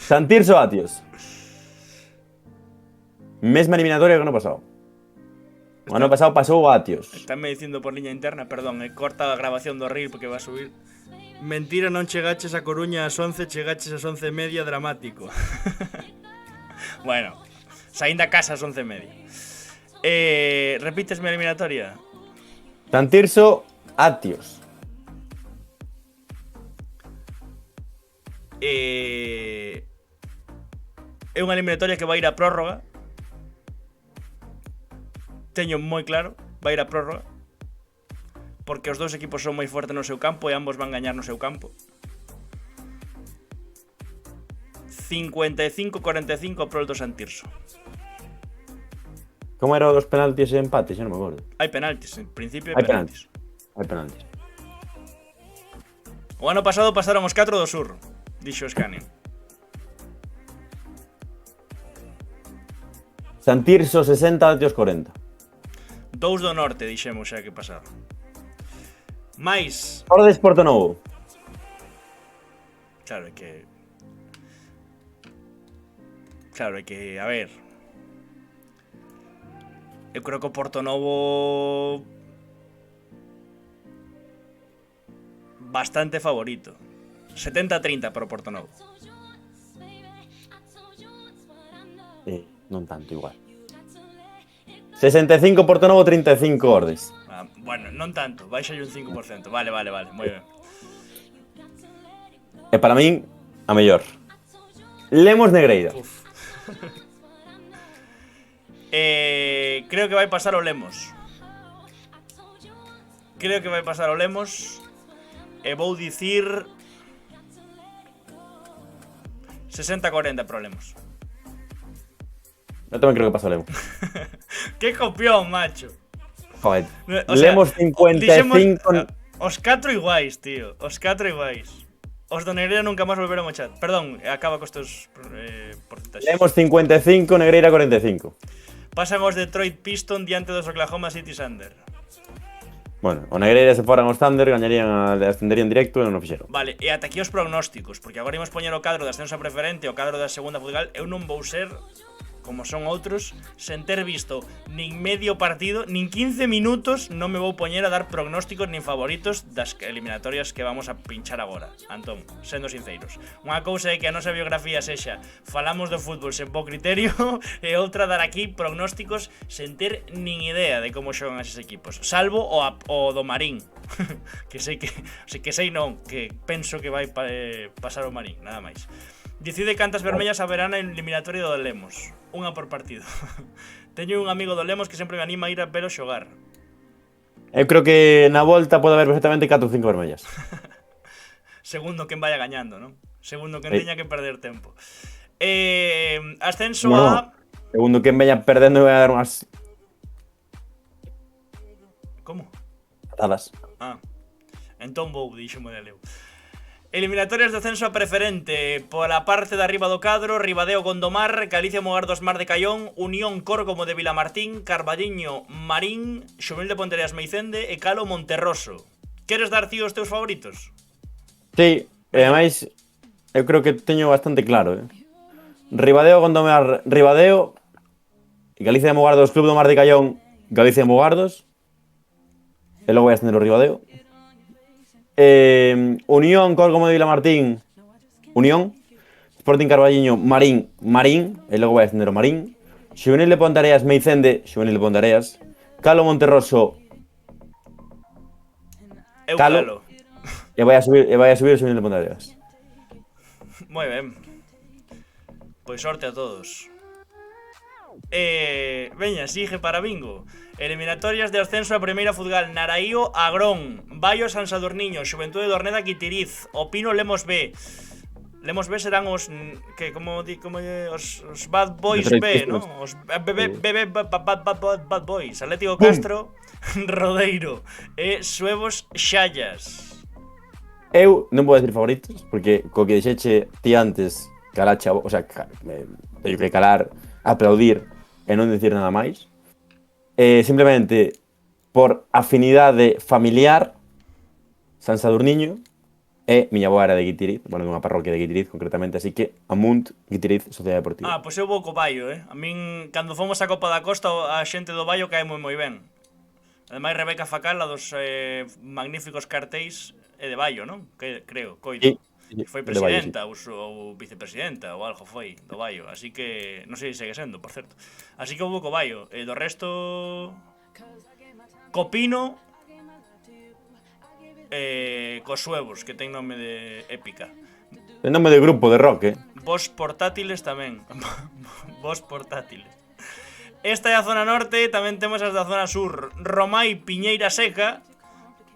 Santirso Atios. Mesma eliminatoria que o ano pasado. O ano pasado pasou o Atios. Estánme dicindo por liña interna, perdón, corta a grabación do reel porque va a subir. Mentira, non chegaches a Coruña ás 11, chegaches ás 11:30, dramático. Bueno, saíndo a casa ás 11:30. Repítesme a eliminatoria. Santirso Atios. É unha eliminatoria que vai ir a prórroga. Teño moi claro, vai ir a prórroga. Porque os dous equipos son moi fortes no seu campo e ambos van gañar no seu campo. 55-45 pro do Santirso. Como era o dos penaltis e empates? Xa non me acordo. Hai penaltis, en principio Hai hai penaltis. Hai penaltis. O ano pasado pasaron os 4 do Sur, dixo Scania. Santirso 60, Atios 40. 2 do Norte, dixemos xa que pasaron. Mais, Ordes Portonovo. claro, é que, a ver. Eu creo que o Portonovo bastante favorito. 70-30 para o Portonovo. Non tanto, igual. 65 Portonovo, 35 Ordes. Bueno, non tanto, baixa un 5%. Vale, moi ben. E para min, a mellor. Lemos Negreira. Creo que vai pasar o Lemos. E vou dicir 60-40 para o Lemos. Eu tamén creo que pasa o Lemos. Que copión, macho. Joder. O sea, Lemos 55... Os 4 iguais, tío. Os 4 iguais. Os do Negreira nunca máis volveron ao chat. Perdón, acaba cos teus porcentaxes. Lemos 55, Negreira 45. Pasan os Detroit Pistons diante dos Oklahoma City Thunder. Bueno, o Negreira se foran os Thunder, ascenderían directo e non o fixeron. Vale, e ata aquí os prognósticos, porque agora imos poñer o cadro de ascenso a preferente e o cadro da segunda futsal. Eu non vou ser, como son outros, sen ter visto nin medio partido, nin 15 minutos, non me vou poñer a dar prognósticos nin favoritos das eliminatorias que vamos a pinchar agora. Antón, sendo sinceros, unha cousa é que a nosa biografía sexa falamos do fútbol sen bo criterio e outra dar aquí prognósticos sen ter nin idea de como xogan eses equipos, salvo o do Marín. que sei non, que penso que vai pasar o Marín, nada máis. Decide cantas vermellas haberá na eliminatoria do Lemos. Unha por partido. Teño un amigo do Lemos que sempre me anima a ir a velo xogar. Eu creo que na volta pode haber perfectamente 4 ou 5 vermellas. Segundo quen vaya gañando, non? Segundo quen teña que perder tempo. Ascenso Bueno, segundo quen veña perdendo vai a dar unhas Como? patadas. Entón vou, dixo Modeleu. Eliminatorias de ascenso a preferente. Pola parte de arriba do cadro, Ribadeo Gondomar, Galicia Mugardos Mar de Caión, Unión Córgomo de Vilamartín, Carballiño Marín, Xuvenil de Pontereas Meicende e Calo Monterroso. Queres dar ti os teus favoritos? Sí, e ademais, eu creo que teño bastante claro, Ribadeo Gondomar, Ribadeo, Galicia Mugardos, Club do Mar de Caión, Galicia Mugardos, e logo vai a ascender o Ribadeo. Unión, Córgomo de Vilamartín, Unión. Sporting Carballiño, Marín, Marín. E logo vai a ascender o Marín. Xuvenil de Ponteareas, Meicende, Xuvenil de Ponteareas. Calo Monterroso, Eu Calo. E vai a subir o Xuvenil de Ponteareas. Moi ben. Pois sorte a todos. Veña, sigue para bingo. Eliminatorias de ascenso a primeira futgal. Naraío, Agrón, Baio, San Sadurniño, Xuventude de Orneda, Quitiriz, Opino, Lemos B. Lemos B serán os que como os Bad Boys B, ¿no? Os Bad Boys. Atlético Castro, Rodeiro e Suevos Xallas. Eu non vou decir favoritos, porque co que dixeche ti antes, calacha, o sea, teño que calar, aplaudir e non dicir nada máis. Simplemente por afinidade familiar, San Sadurniño e miña avó era de Guitiriz, bueno, dunha parroquia de Guitiriz concretamente, así que Amunt, Guitiriz, Sociedade Deportiva. Pois eu vou co Baio, A min, cando fomos a Copa da Costa, a xente do Baio cae moi ben. Ademais, Rebeca Facal, a dos magníficos cartéis, é de Baio, non? Creo, coido. Sí, foi presidenta ou vicepresidenta ou algo foi do Baio, así que non sei se segue sendo, por certo. Así que houve co Baio, e do resto Copino cos Suevos, que ten nome de épica. Ten nome de grupo de rock, Vos portátiles tamén. Vos portátiles. Esta é a zona norte, tamén temos as da zona sur. Romai, Piñeira Seca,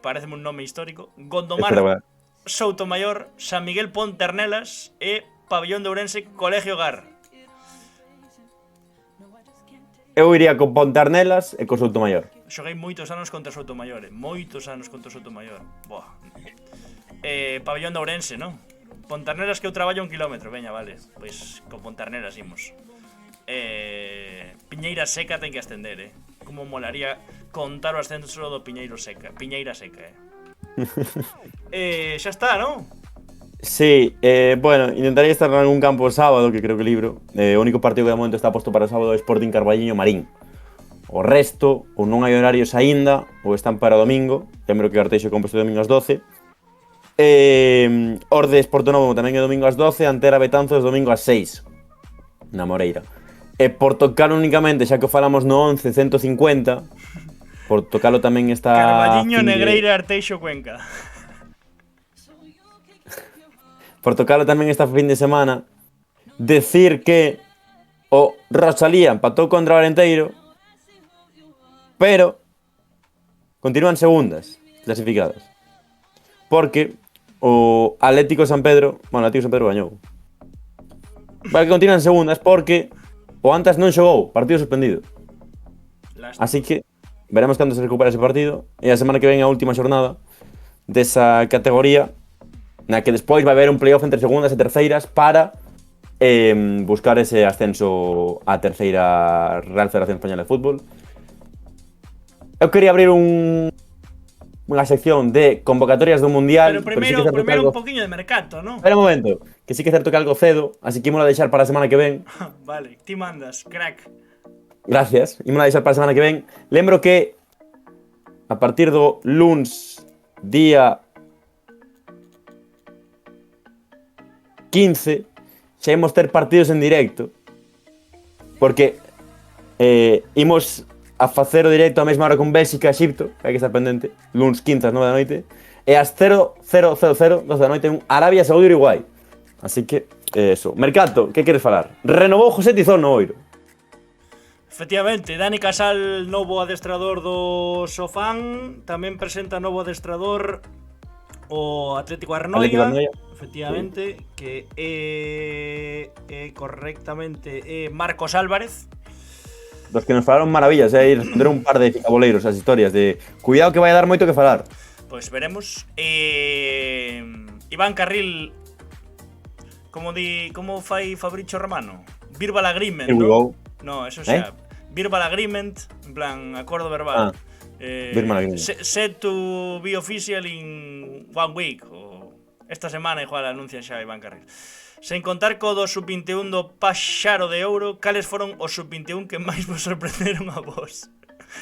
pareceme un nome histórico. Gondomar, Soutomayor, San Miguel Ponternelas e Pabellón de Ourense, Colegio Gar. Eu iría con Ponternelas e co Soutomayor. Xoguei moitos anos contra Soutomayor, moitos anos contra Soutomayor. Buah. Pabellón de Ourense, non? Ponternelas que eu traballo 1 kilómetro, veña, vale. Pois con Ponternelas imos. Piñeira Seca ten que ascender, Como molaría contar o ascenso do Piñeira Seca, xa está, non? Sí, bueno, intentaría estar en algún campo sábado, que creo que libro. O único partido que de momento está posto para o sábado é Sporting Carballiño Marín. O resto, ou non hai horarios aínda, ou están para o domingo. Lembro que Arteixo composto domingo ás 12. Ordes Portonovo tamén é domingo ás 12. Antera Betanzos domingo ás 6. Na Moreira. E por tocar únicamente, xa que falamos no 11, 150, por tocalo tamén está... Carballiño, Negreira, Arteixo, Cuenca. Por tocalo tamén esta fin de semana, decir que o Rosalía empatou contra o Arenteiro, pero continúan segundas clasificadas. Porque o Atlético San Pedro, bueno, o Atlético San Pedro gañou. Para que continúan segundas porque o Antas non xogou, partido suspendido. Así que veremos cando se recupera ese partido. E a semana que ven a última xornada desa categoría, na que despois vai haber un playoff entre segundas e terceiras para buscar ese ascenso á terceira Real Federación Española de Fútbol. Eu quería abrir unha sección de convocatorias do Mundial. Pero primeiro un poquinho de mercato, non? Espera un momento, que sí que é certo que algo cedo, así que ímola deixar para a semana que ven. Vale, ti mandas, crack. Gracias, ímola deixar para a semana que ven. Lembro que a partir do luns día 15 xa imos ter partidos en directo, porque imos a facer o directo a mesma hora con Bélxica e Xipto, que hai que estar pendente, luns 15 ás 9 da noite, e ás 00:00 12 da noite un Arabia Saudí Uruguai. Así que, eso. Mercato, que queres falar? Renovou José Tizón no Oiro. Efectivamente, Dani Casal, novo adestrador do Sofán, tamén presenta novo adestrador o Atlético Arnoia. Efectivamente, sí. Que correctamente Marcos Álvarez. Dos que nos falaron maravillas, e responderon un par de ficaboleiros as historias de cuidado que vai a dar moito que falar. Pois veremos. Iván Carril, como fai Fabricio Romano? Verbal agreement, Here we ¿no? go. No, eso xa. Verbal agreement, en plan, acordo verbal. verbal agreement. Set to be official in 1 week. O esta semana igual anuncian xa Iván Carril. Sen contar co do sub-21 do Paxaro de Ouro, cales foron os sub-21 que máis vos sorprenderon a vos?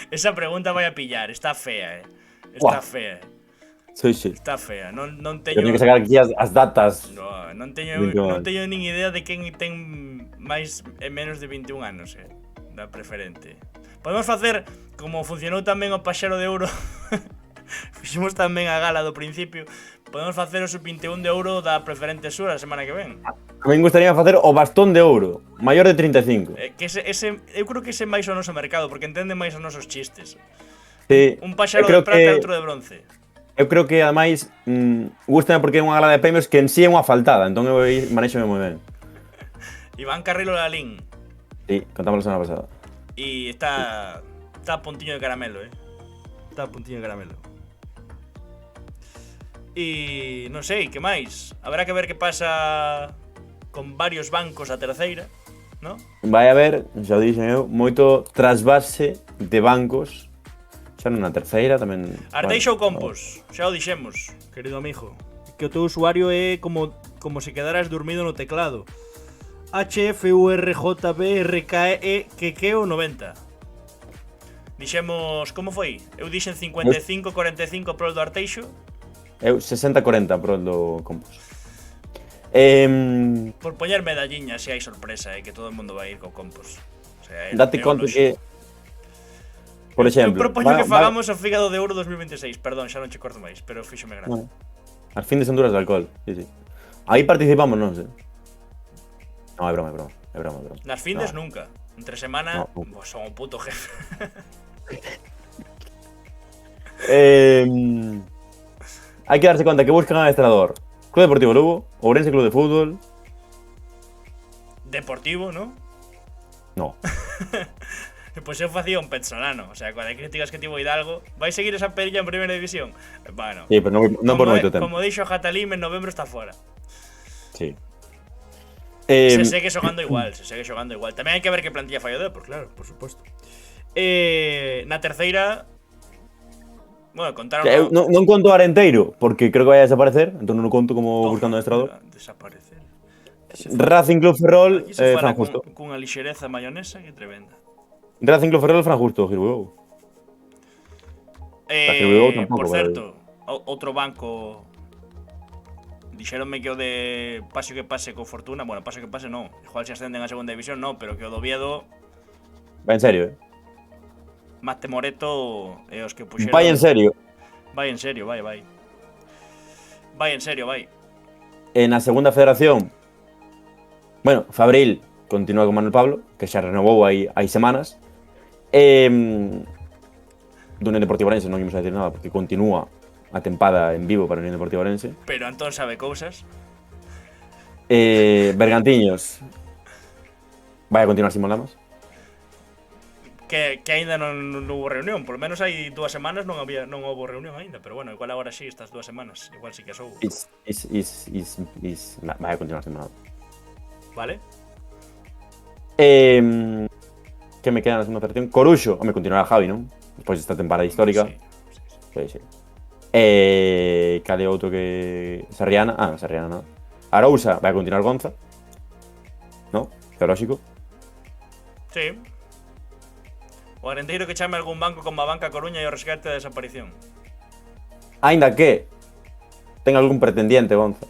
Esa pregunta vai a pillar, está fea, Está fea. Sí. Está fea, non teño... Teño que sacar aquí as datas. Non teño nin idea de quen ten máis e menos de 21 anos, da preferente. Podemos facer, como funcionou tamén o Paxaro de Ouro, fixemos tamén a gala do principio, podemos facer o sub-21 de Ouro da preferente sur a semana que ven. A mí me gustaría facer o bastón de ouro, maior de 35. Que eu creo que ese máis o noso mercado, porque entende máis os nosos chistes. Sí, Un Paxaro de prata e outro de bronce. Eu creo que, ademais, gustame porque é unha gala de premios que en sí é unha faltada, entón eu manexo moi ben. Iván Carrilo Lalín. Sí, contamos a semana pasada. E está a puntiño de caramelo, Está a puntiño de caramelo. E non sei, que máis? Habrá que ver que pasa con varios bancos a terceira, ¿no? Vai haber, xa o dixen eu, moito trasvase de bancos. Xa non na terceira, tamén... Arteixo ou Compos, xa o dixemos, querido amigo. Que o teu usuario é como se quedaras dormido no teclado. HFURJBRKE 90. Dixemos, como foi? Eu dixen 55-45 pro do Arteixo. Eu 60-40 pro do Compos. Por poñer medalliñas se hai sorpresa, que todo o mundo vai ir co Compos. O sea, Date conta que... Por exemplo... Eu propoño que fagamos o Fígado de Ouro 2026. Perdón, xa non che corto máis, pero fíxome gracia. Bueno, as fin de Honduras de alcohol, sí. Aí participamos, non sei. No, é broma. Nas findes nunca. Entre semana, No. Son un puto jefe. Hai que darse conta que buscan adestrador. Club Deportivo Lugo, Ourense Club de Fútbol. Deportivo, ¿no? No. Pois eu facía un Petsolano. O sea, coa de críticas que tivo Hidalgo. Vai seguir esa perilla en primeira división? Bueno. Sí, pero non por moito tempo. Como dixo Jatalim, en novembro está fora. Sí. Se segue xogando igual, Tamén hai que ver que plantilla fai o Depor, claro, por suposto. Na terceira... Bueno, contaron... Eu non conto Arenteiro, porque creo que vai a desaparecer, entón non conto como buscando adestrador. Desaparecer. Racing Club Ferrol, Aquí se fala Fran Justo. cunha lixereza mayonesa que tremenda. Racing Club Ferrol, Fran Justo, Girbuou. Por certo, outro banco... Dixeronme que o de pase que pase co Fortuna, bueno, pase que pase non, igual se ascenden a segunda división non, pero que o do Oviedo, Va en serio, Mate Moreto e os que puxeron... Vai en serio. Vai en serio, vai. Vai en serio, vai. Na segunda federación, bueno, Fabril continúa con Manuel Pablo, que xa renovou hai semanas. Do Unión Deportivo Orense non imos a decir nada, porque continúa a tempada en vivo para o Unión Deportivo Orense. Pero Antón sabe cousas. Bergantiños vai a continuar Simón Lamas. Que aínda non houve reunión, por lo menos hai 2 semanas non houve reunión aínda, pero bueno, igual agora sí, estas 2 semanas, igual sí que as houve. Vai a continuar Simón Lamas. Vale. Que me queda na segunda federación? Coruxo, home, continuará Javi, non? Despois desta temporada histórica. Sí. Cale outro que... Sarriana nada. Arousa vai a continuar Gonza. No? Teolóxico. Sí. O Arenteiro que chame algún banco como a Banca Coruña e o rescate da desaparición. Ainda que ten algún pretendiente Gonza.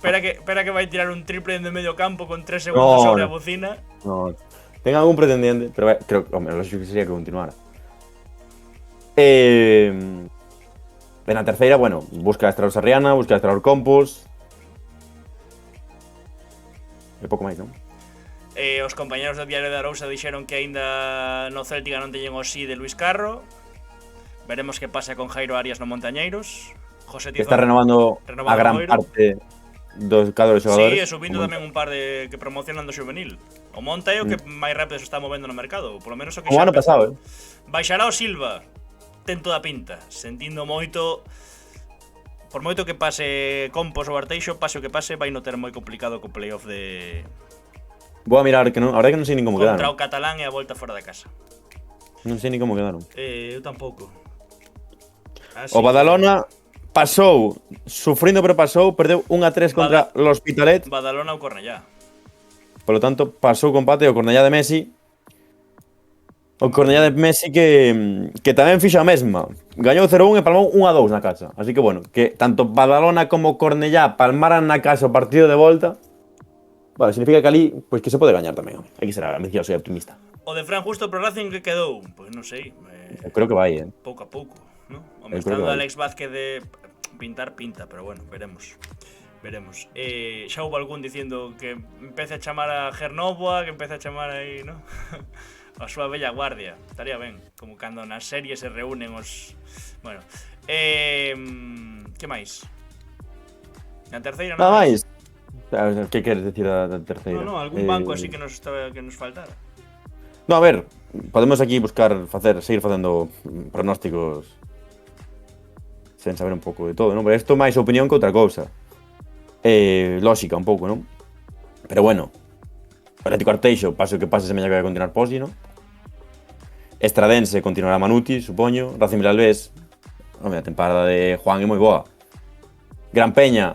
Espera que vai tirar un triple de medio campo con 3 segundos sobre a bocina. No. Ten algún pretendiente, pero creo que, lo lógico sería que continuara. En la terceira, bueno, busca adestrador Sarriana, busca adestrador Compos. E pouco máis, non? Os compañeros do Diario de Arousa dixeron que aínda no Céltica non teñen o sí de Luis Carro. Veremos que pasa con Jairo Arias no Montañeiros. José Tizón, que está renovando a gran parte dos cadros de xogadores. Sí, e subindo tamén un par de que promocionan do juvenil. O Monta é o que máis rápido se está movendo no mercado, polo menos o que o ano pasado, Baixará o Silva, ten toda a pinta, sentindo moito Por moito que pase Compos ou Arteixo, pase o que pase, vai no ter moi complicado co playoff de Vou a mirar, que non, a verdade que non sei nin como contra quedaron. o Catalán e a volta fora da casa. Non sei nin como quedaron. Eu tampouco. Así O Badalona pasou, sufrindo pero pasou, perdeu 1-3 contra l'Hospitalet. Badalona ou Cornellá. Por lo tanto, pasou con empate o Cornellá de Messi. O Cornellá de Messi que tamén fixo a mesma. Gañou 0-1 e palmou 1-2 na casa. Así que, bueno, que tanto Badalona como Cornellá palmaran na casa o partido de volta. Vale, significa que ali, pues que se pode gañar tamén. Hai que ser ambicioso e optimista. O de Fran Justo pro Racing que quedou? Pois non sei. Eu creo que vai, Pouco a pouco, ¿no? O Eu creo estando que vai. Alex Vázquez de pinta, pero bueno, veremos. Xa houve algún dicindo que empece a chamar a Gernoboa, que empece a chamar aí, ¿no? A súa bella guardia. Estaría ben, como cando nas series se reúnen os... Bueno, que máis? Na terceira Nada máis? máis. Que queres decir da terceira? No, algún banco así que nos faltara. No, a ver, podemos aquí seguir facendo pronósticos sen saber un pouco de todo, non? Pero isto máis opinión que outra cousa. Lógica un pouco, non? Pero bueno, Atlético Arteixo, pase o que pase, se meña que vai continuar Posi, non? Estradense continuará Manuti, supoño. Racing Vilalbés, home, a temporada de Juan é moi boa. Gran Peña,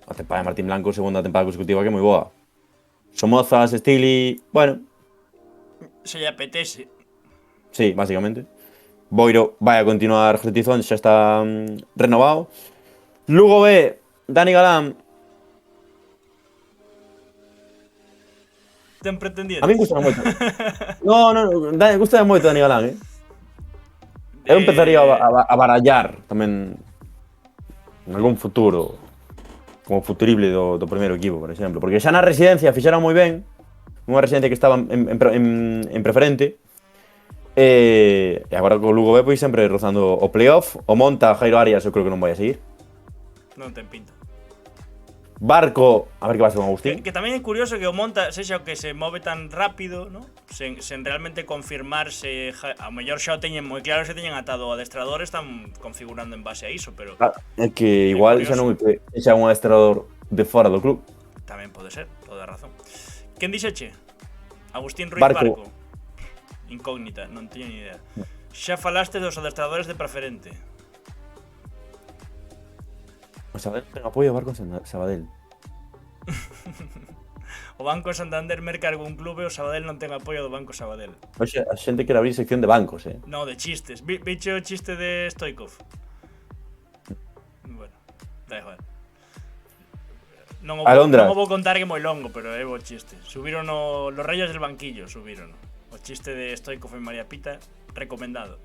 a temporada de Martín Blanco, segunda temporada consecutiva que é moi boa. Somozas, Stili, bueno, Se lle apetece. sí, básicamente. Boiro vai a continuar José Tizón, xa está renovado. Lugo B, Dani Galán. Ten pretendientes. A mí gusta moito. No, gusta moito Dani Galán, Eu empezaría a barallar tamén en algún futuro como futurible do primeiro equipo, por exemplo. Porque xa na residencia fixeron moi ben. Unha residencia que estaba en preferente. E agora co Lugo B, pois sempre rozando o playoff. O monta Jairo Arias, eu creo que non vai a seguir. Non ten pinta. Barco, a ver que pasa con Agustín. Que tamén é curioso que o monta sexa o que se move tan rápido, ¿no? Sen realmente confirmarse. A mellor xa o teñen moi claro, se teñen atado o adestrador, están configurando en base a iso, pero É que igual xa non é que xa un adestrador de fora do club. tamén pode ser, toda a razón. Quen dixeche? Agustín Ruiz Barco. Incógnita, non teño ni idea. Xa falaste dos adestradores de preferente. O Sabadell ten apoio ao Barco Sabadell. O Banco Santander merca algún clube, o Sabadell non ten apoio do Banco Sabadell. Oxe, a xente quere abrir sección de bancos, No, de chistes. Viche o chiste de Stoikov? Bueno, da igual. Non Alondra. o vou contar que é moi longo, pero é bo chiste. Subiron los Reyes del Banquillo, subiron. O chiste de Stoikov en María Pita, recomendado.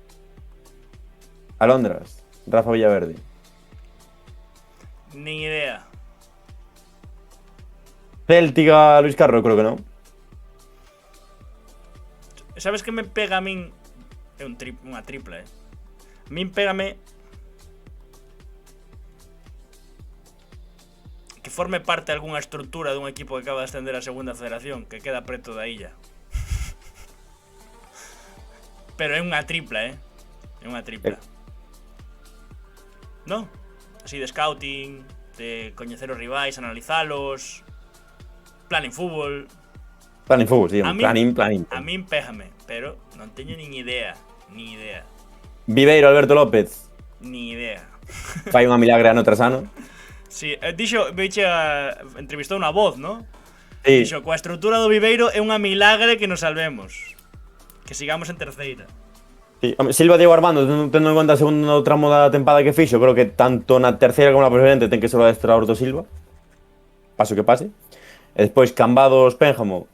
Alondras, Rafa Villaverde. Ni idea. Céltica, Luis Carro, creo que non. Sabes que me pega a min? É unha tripla, A min pégame que forme parte de algunha estrutura dun equipo que acaba de ascender a segunda federación, que queda preto da illa. Pero é unha tripla, É unha tripla. Non? Así de scouting, de coñecer os rivais, analizalos, planning fútbol. Planning fútbol, sí, A min- planning. A min pégame, pero non teño nin idea. Viveiro, Alberto López, Ni idea. fai unha milagre ano tras ano. Sí, dixo, entrevistou unha voz, ¿no? Sí, Dixo, coa estrutura do Viveiro é unha milagre que nos salvemos. Que sigamos en terceira. sí. Home, Silva Diego Armando, tendo en conta o segundo tramo da tempada que fixo, creo que tanto na terceira como na preferente ten que ser o adestrador do Silva. Paso que pase. E despois Cambados, Pénjamo.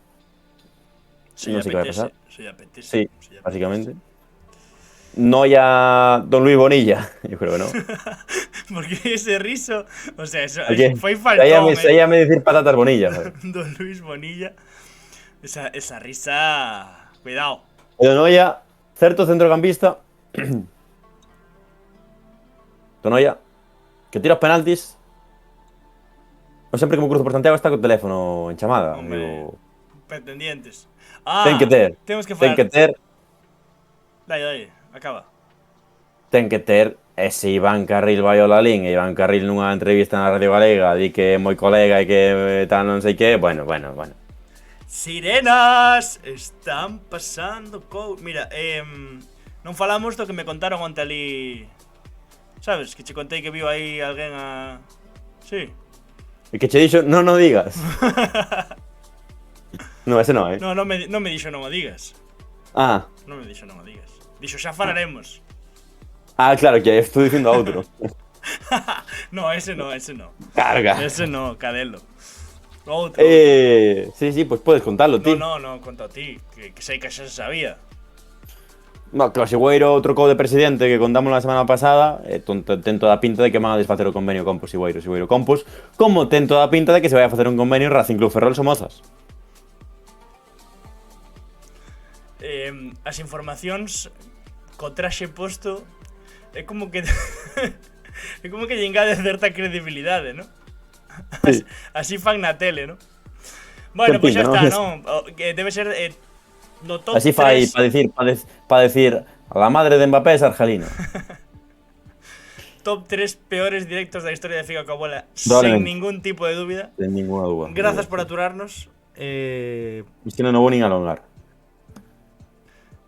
Se Non sei que vai pasar. Se lle apetece. Sí, se lle apetece. básicamente. Noia, Don Luis Bonilla. Yo creo que no. Porque ese riso, o sea, eso Oye, foi faltón, Sállame decir patatas Bonilla, joder. Don Luis Bonilla. Esa risa, cuidado. Pero Noia, certo centrocampista. Tonoia, que tira os penaltis. Non sempre que me cruzo por Santiago está co teléfono en chamada. Hombre, Digo, pretendientes. ten que ter. Temos que Ten falar. que ter. Dale, acaba. ten que ter ese Iván Carril vai ao Lalín e Iván Carril nunha entrevista na Radio Galega di que é moi colega e que tal non sei que, bueno. Sirenas están pasando Mira, non falamos do que me contaron onte ali. Sabes, que che contei que viu aí alguén a... Sí. E que che dixo, non o digas. No, ese non, No, non me dixo non o digas. Ah. Non me dixo non o digas. Dixo xa falaremos. Ah, claro, que estou dicindo a outro. No, ese no. Carga. Ese no, Cadelo. Outro. Sí, pues puedes contarlo, tío. No, conta a ti, que sei que xa se sabía. No, que o Sigüeiro trocou de presidente que contamos a semana pasada ten toda a pinta de que van a desfacer o convenio Compos Sigüeiro Compos, como ten toda a pinta de que se vai a facer un convenio Racing Club Ferrol Somozas. As informacións co traxe posto é como que é como que lle engade certa credibilidade, ¿no? Sí. Así fan na tele, ¿no? Bueno, pois pues xa está, ¿no? Que debe ser no top así fai 3... para decir a la madre de Mbappé es argelino. Top 3 peores directos da historia de Figa Coabola, Doblemente. sin ningún tipo de dúbida. Sin ninguna duda. Grazas por aturarnos. Isto non vou nin alongar.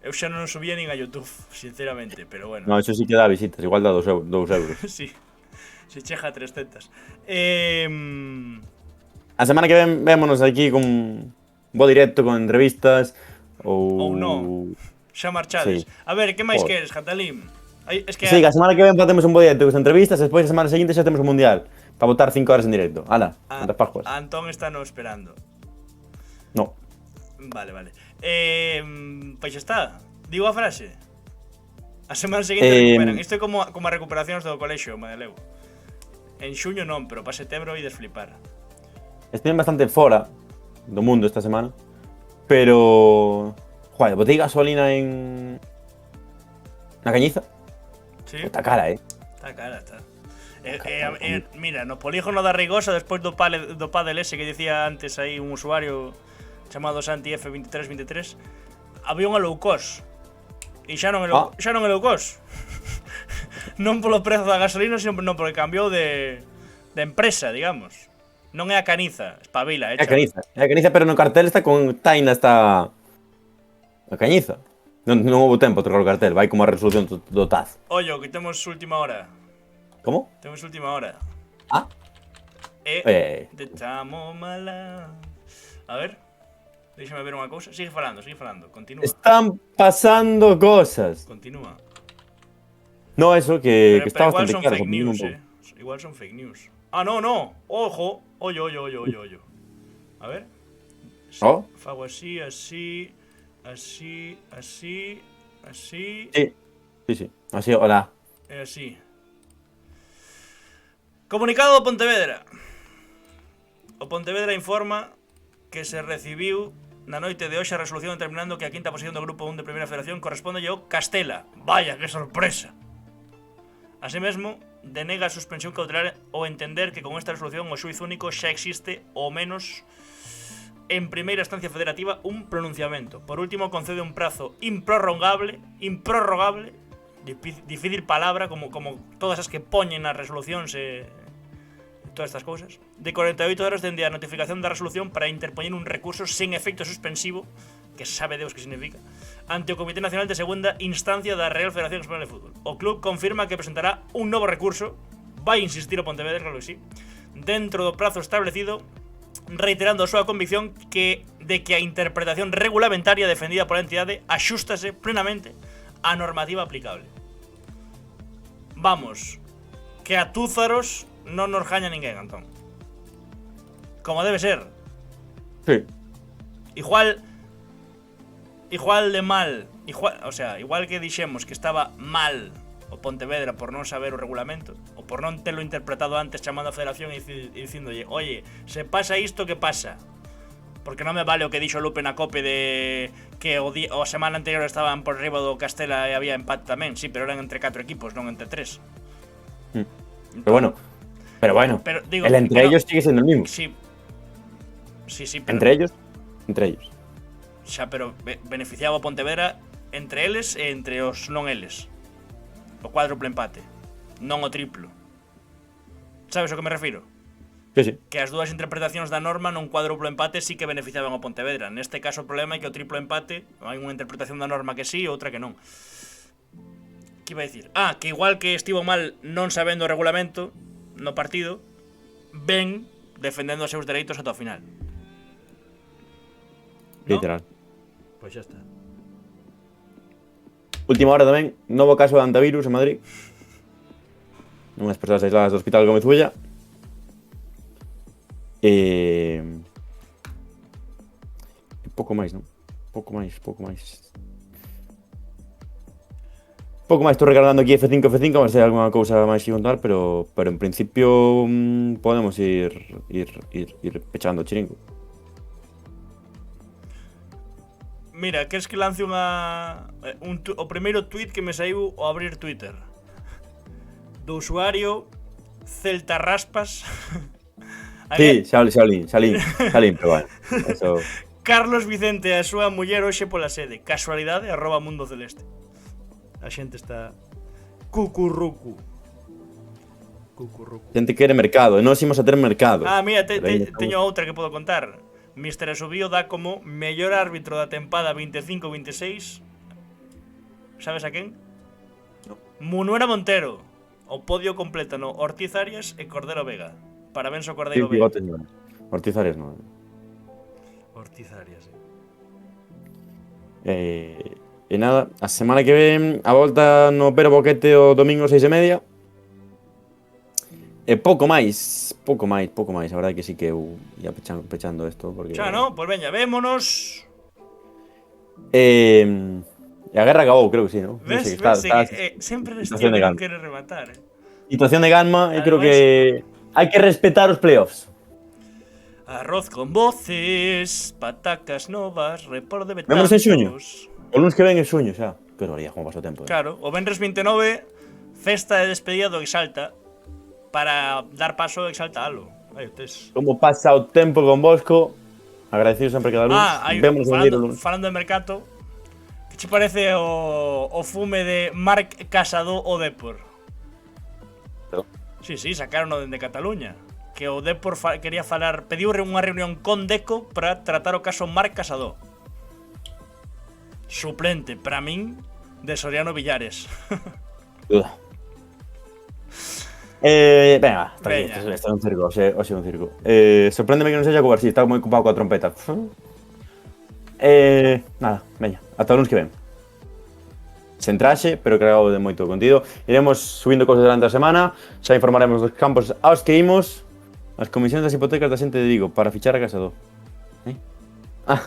Eu xa non subía nin a YouTube, sinceramente, pero bueno. No, eso sí que dá visitas, igual dá 2 euros. Sí, se cheja a 300. A semana que ven, vémonos aquí con bo directo, con entrevistas ou non. Xa marchades. Sí. A ver, que máis Joder. queres, Catalín? Es que Sí, que a semana que ven facemos un bo directo con entrevistas e despois a semana seguinte xa temos o Mundial para votar 5 horas en directo. Ala, cantas pascuas. Antón está no esperando. No. Vale. Pois xa está. Digo a frase. A semana seguinte recuperan. Isto é como a recuperacións do colexio, Madelevo. En xuño non, pero para setembro ides flipar. Estive bastante fora do mundo esta semana, pero... Joder, botei gasolina en... na Cañiza. Sí. Está cara, Está cara, está. Mira, no polígono da Rigosa, despois do Padel ese que dicía antes aí un usuario chamado Santi F2323, había unha low cost. E xa non é low cost. Non polo prezo da gasolina, sino non porque cambiou de empresa, digamos. Non é a Caniza, espabila, É a Cañiza, pero no cartel está con Taina, está... a Cañiza. Non houve tempo a trocar o cartel, vai como a resolución do TAZ. Ollo, que temos última hora. Como? Temos última hora. Ah? De chamo mala. A ver. Déxame ver unha cousa. Sigue falando, continúa. Están pasando cosas. Continúa. No, eso, que está igual bastante son claro. fake news, Igual son fake news. Ah, no. Ojo. Ollo. A ver. Oh. Fago así. Sí. Así. Así, hola. E así. Comunicado do Pontevedra. O Pontevedra informa que se recibiu na noite de hoxe a resolución determinando que a quinta posición do grupo 1 de Primeira Federación corresponde ao Castela. Vaya, que sorpresa. Así mesmo, denega a suspensión cautelar ao entender que con esta resolución o xuiz único xa existe, ao menos en primeira instancia federativa, un pronunciamento. Por último, concede un prazo improrrogable, difícil palabra, como todas as que poñen nas resolucións e todas estas cousas, de 48 horas dende a notificación da resolución para interpoñer un recurso sen efecto suspensivo, que sabe Deus que significa, ante o Comité Nacional de Segunda Instancia da Real Federación Española de Fútbol. O club confirma que presentará un novo recurso, vai insistir o Pontevedra, claro que sí, dentro do prazo establecido, reiterando a súa convicción de que a interpretación regulamentaria defendida pola entidade axústase plenamente á normativa aplicable. Vamos, que a túzaros non nos gaña ninguén, Antón. Como debe ser. Sí. Igual de mal, igual que dixemos que estaba mal o Pontevedra por non saber o regulamento, ou por non terlo interpretado antes chamando a federación e dicíndolle, oye, se pasa isto, que pasa? Porque non me vale o que dixo Lupe na cope de que o semana anterior estaban por riba do Castela e había empate tamén. Sí, pero eran entre 4 equipos, non entre 3. Pero bueno, digo, el entre ellos sigue siendo el mismo. Sí, pero... Entre ellos. Xa, pero beneficiaba o Pontevedra entre eles e entre os non eles. o cuádruple empate, non o triplo. Sabes ao que me refiro? Sí, sí. Que as dúas interpretacións da norma nun cuádruplo empate sí que beneficiaban ao Pontevedra. Neste caso o problema é que o triplo empate hai unha interpretación da norma que sí e outra que non. Que iba a dicir? Ah, que igual que estivo mal non sabendo o regulamento no partido, ben defendendo os seus dereitos ata o final. ¿No? Literal. Pois xa está. Última hora tamén, novo caso de antivirus en Madrid. Unhas persoas aisladas do Hospital Gómez Ulla. Pouco máis, non? Pouco máis. Pouco máis, estou recargando aquí F5, a ver se hai alguna cousa máis que contar, pero en principio podemos ir pechando o chiringo. Mira, queres que lance o primeiro tweet que me saiu ao abrir Twitter do usuario Celta Raspas. Sí, Shaolin, pero bueno, eso... Carlos Vicente e a súa muller hoxe pola sede. Casualidade, @Mundo Celeste. A xente está cucurrucu. Xente quere mercado, e nós imos a ter mercado. Ah, mira, teño outra que podo contar. Mr. Asubío dá como mellor árbitro da tempada 25-26. Sabes a quen? No. Munuera Montero. O podio completa no Ortiz Arias e Cordero Vega. Parabéns ao Sí, Cordeiro Vega. bigotes non. Ortiz Arias non. Ortiz Arias, sí. E nada, a semana que ven a volta no Pero Boquete o domingo 6:30. E pouco máis. A verdade que sí que eu ia pechando isto porque... Xa, no? Pois veña, vémonos. E a guerra acabou, creo que sí, ¿no? Ves, No sé, sempre eres situación tío de que non Gant. quere rematar, Situación de Ganma, e creo Ademais- que hai que respetar os playoffs. Arroz con voces, patacas novas, repor de Vémonos en xuño. betazos. O lunes que ven en suño xa. Que barbaridade, como pasa o tempo. Claro, o Benres 29, festa de despedida do Exalta, para dar paso ao Exalta Halo. Aí o tes. Como pasa o tempo con Bosco. Agradecido sempre cada lunes. Vémonos o lunes. falando de mercado, que che parece o fume de Marc Casado o Depor? Perdón. Sí, sacaron dende Cataluña. Que o Depor quería pediu unha reunión con Deco para tratar o caso Marc Casado. Suplente, para min, de Soriano Villares. Duda. Venga, está aquí, Veña. este é un circo, hoxe é un circo. Sorpréndeme que non sexa Cubarsí, está moi ocupado coa trompeta. Nada, veña, ata o lunes que ven. Sen traxe, pero cargado de moito contido. Iremos subindo cousas durante a semana, xa informaremos dos campos aos que imos, as comisións das hipotecas da xente de Vigo para fichar a Casado. Ah.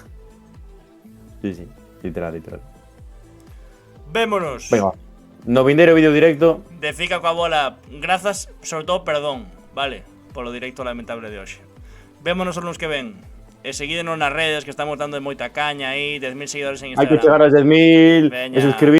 Sí, literal. Vémonos. Venga, no vindeiro vídeo directo. De Fica coa bola, grazas, sobre todo, perdón, vale, polo directo lamentable de hoxe. Vémonos os lunes que ven. E seguídenos nas redes que estamos dando moita caña aí, 10.000 seguidores en Hai que Instagram. chegar aos 10.000 Veña. e suscribir.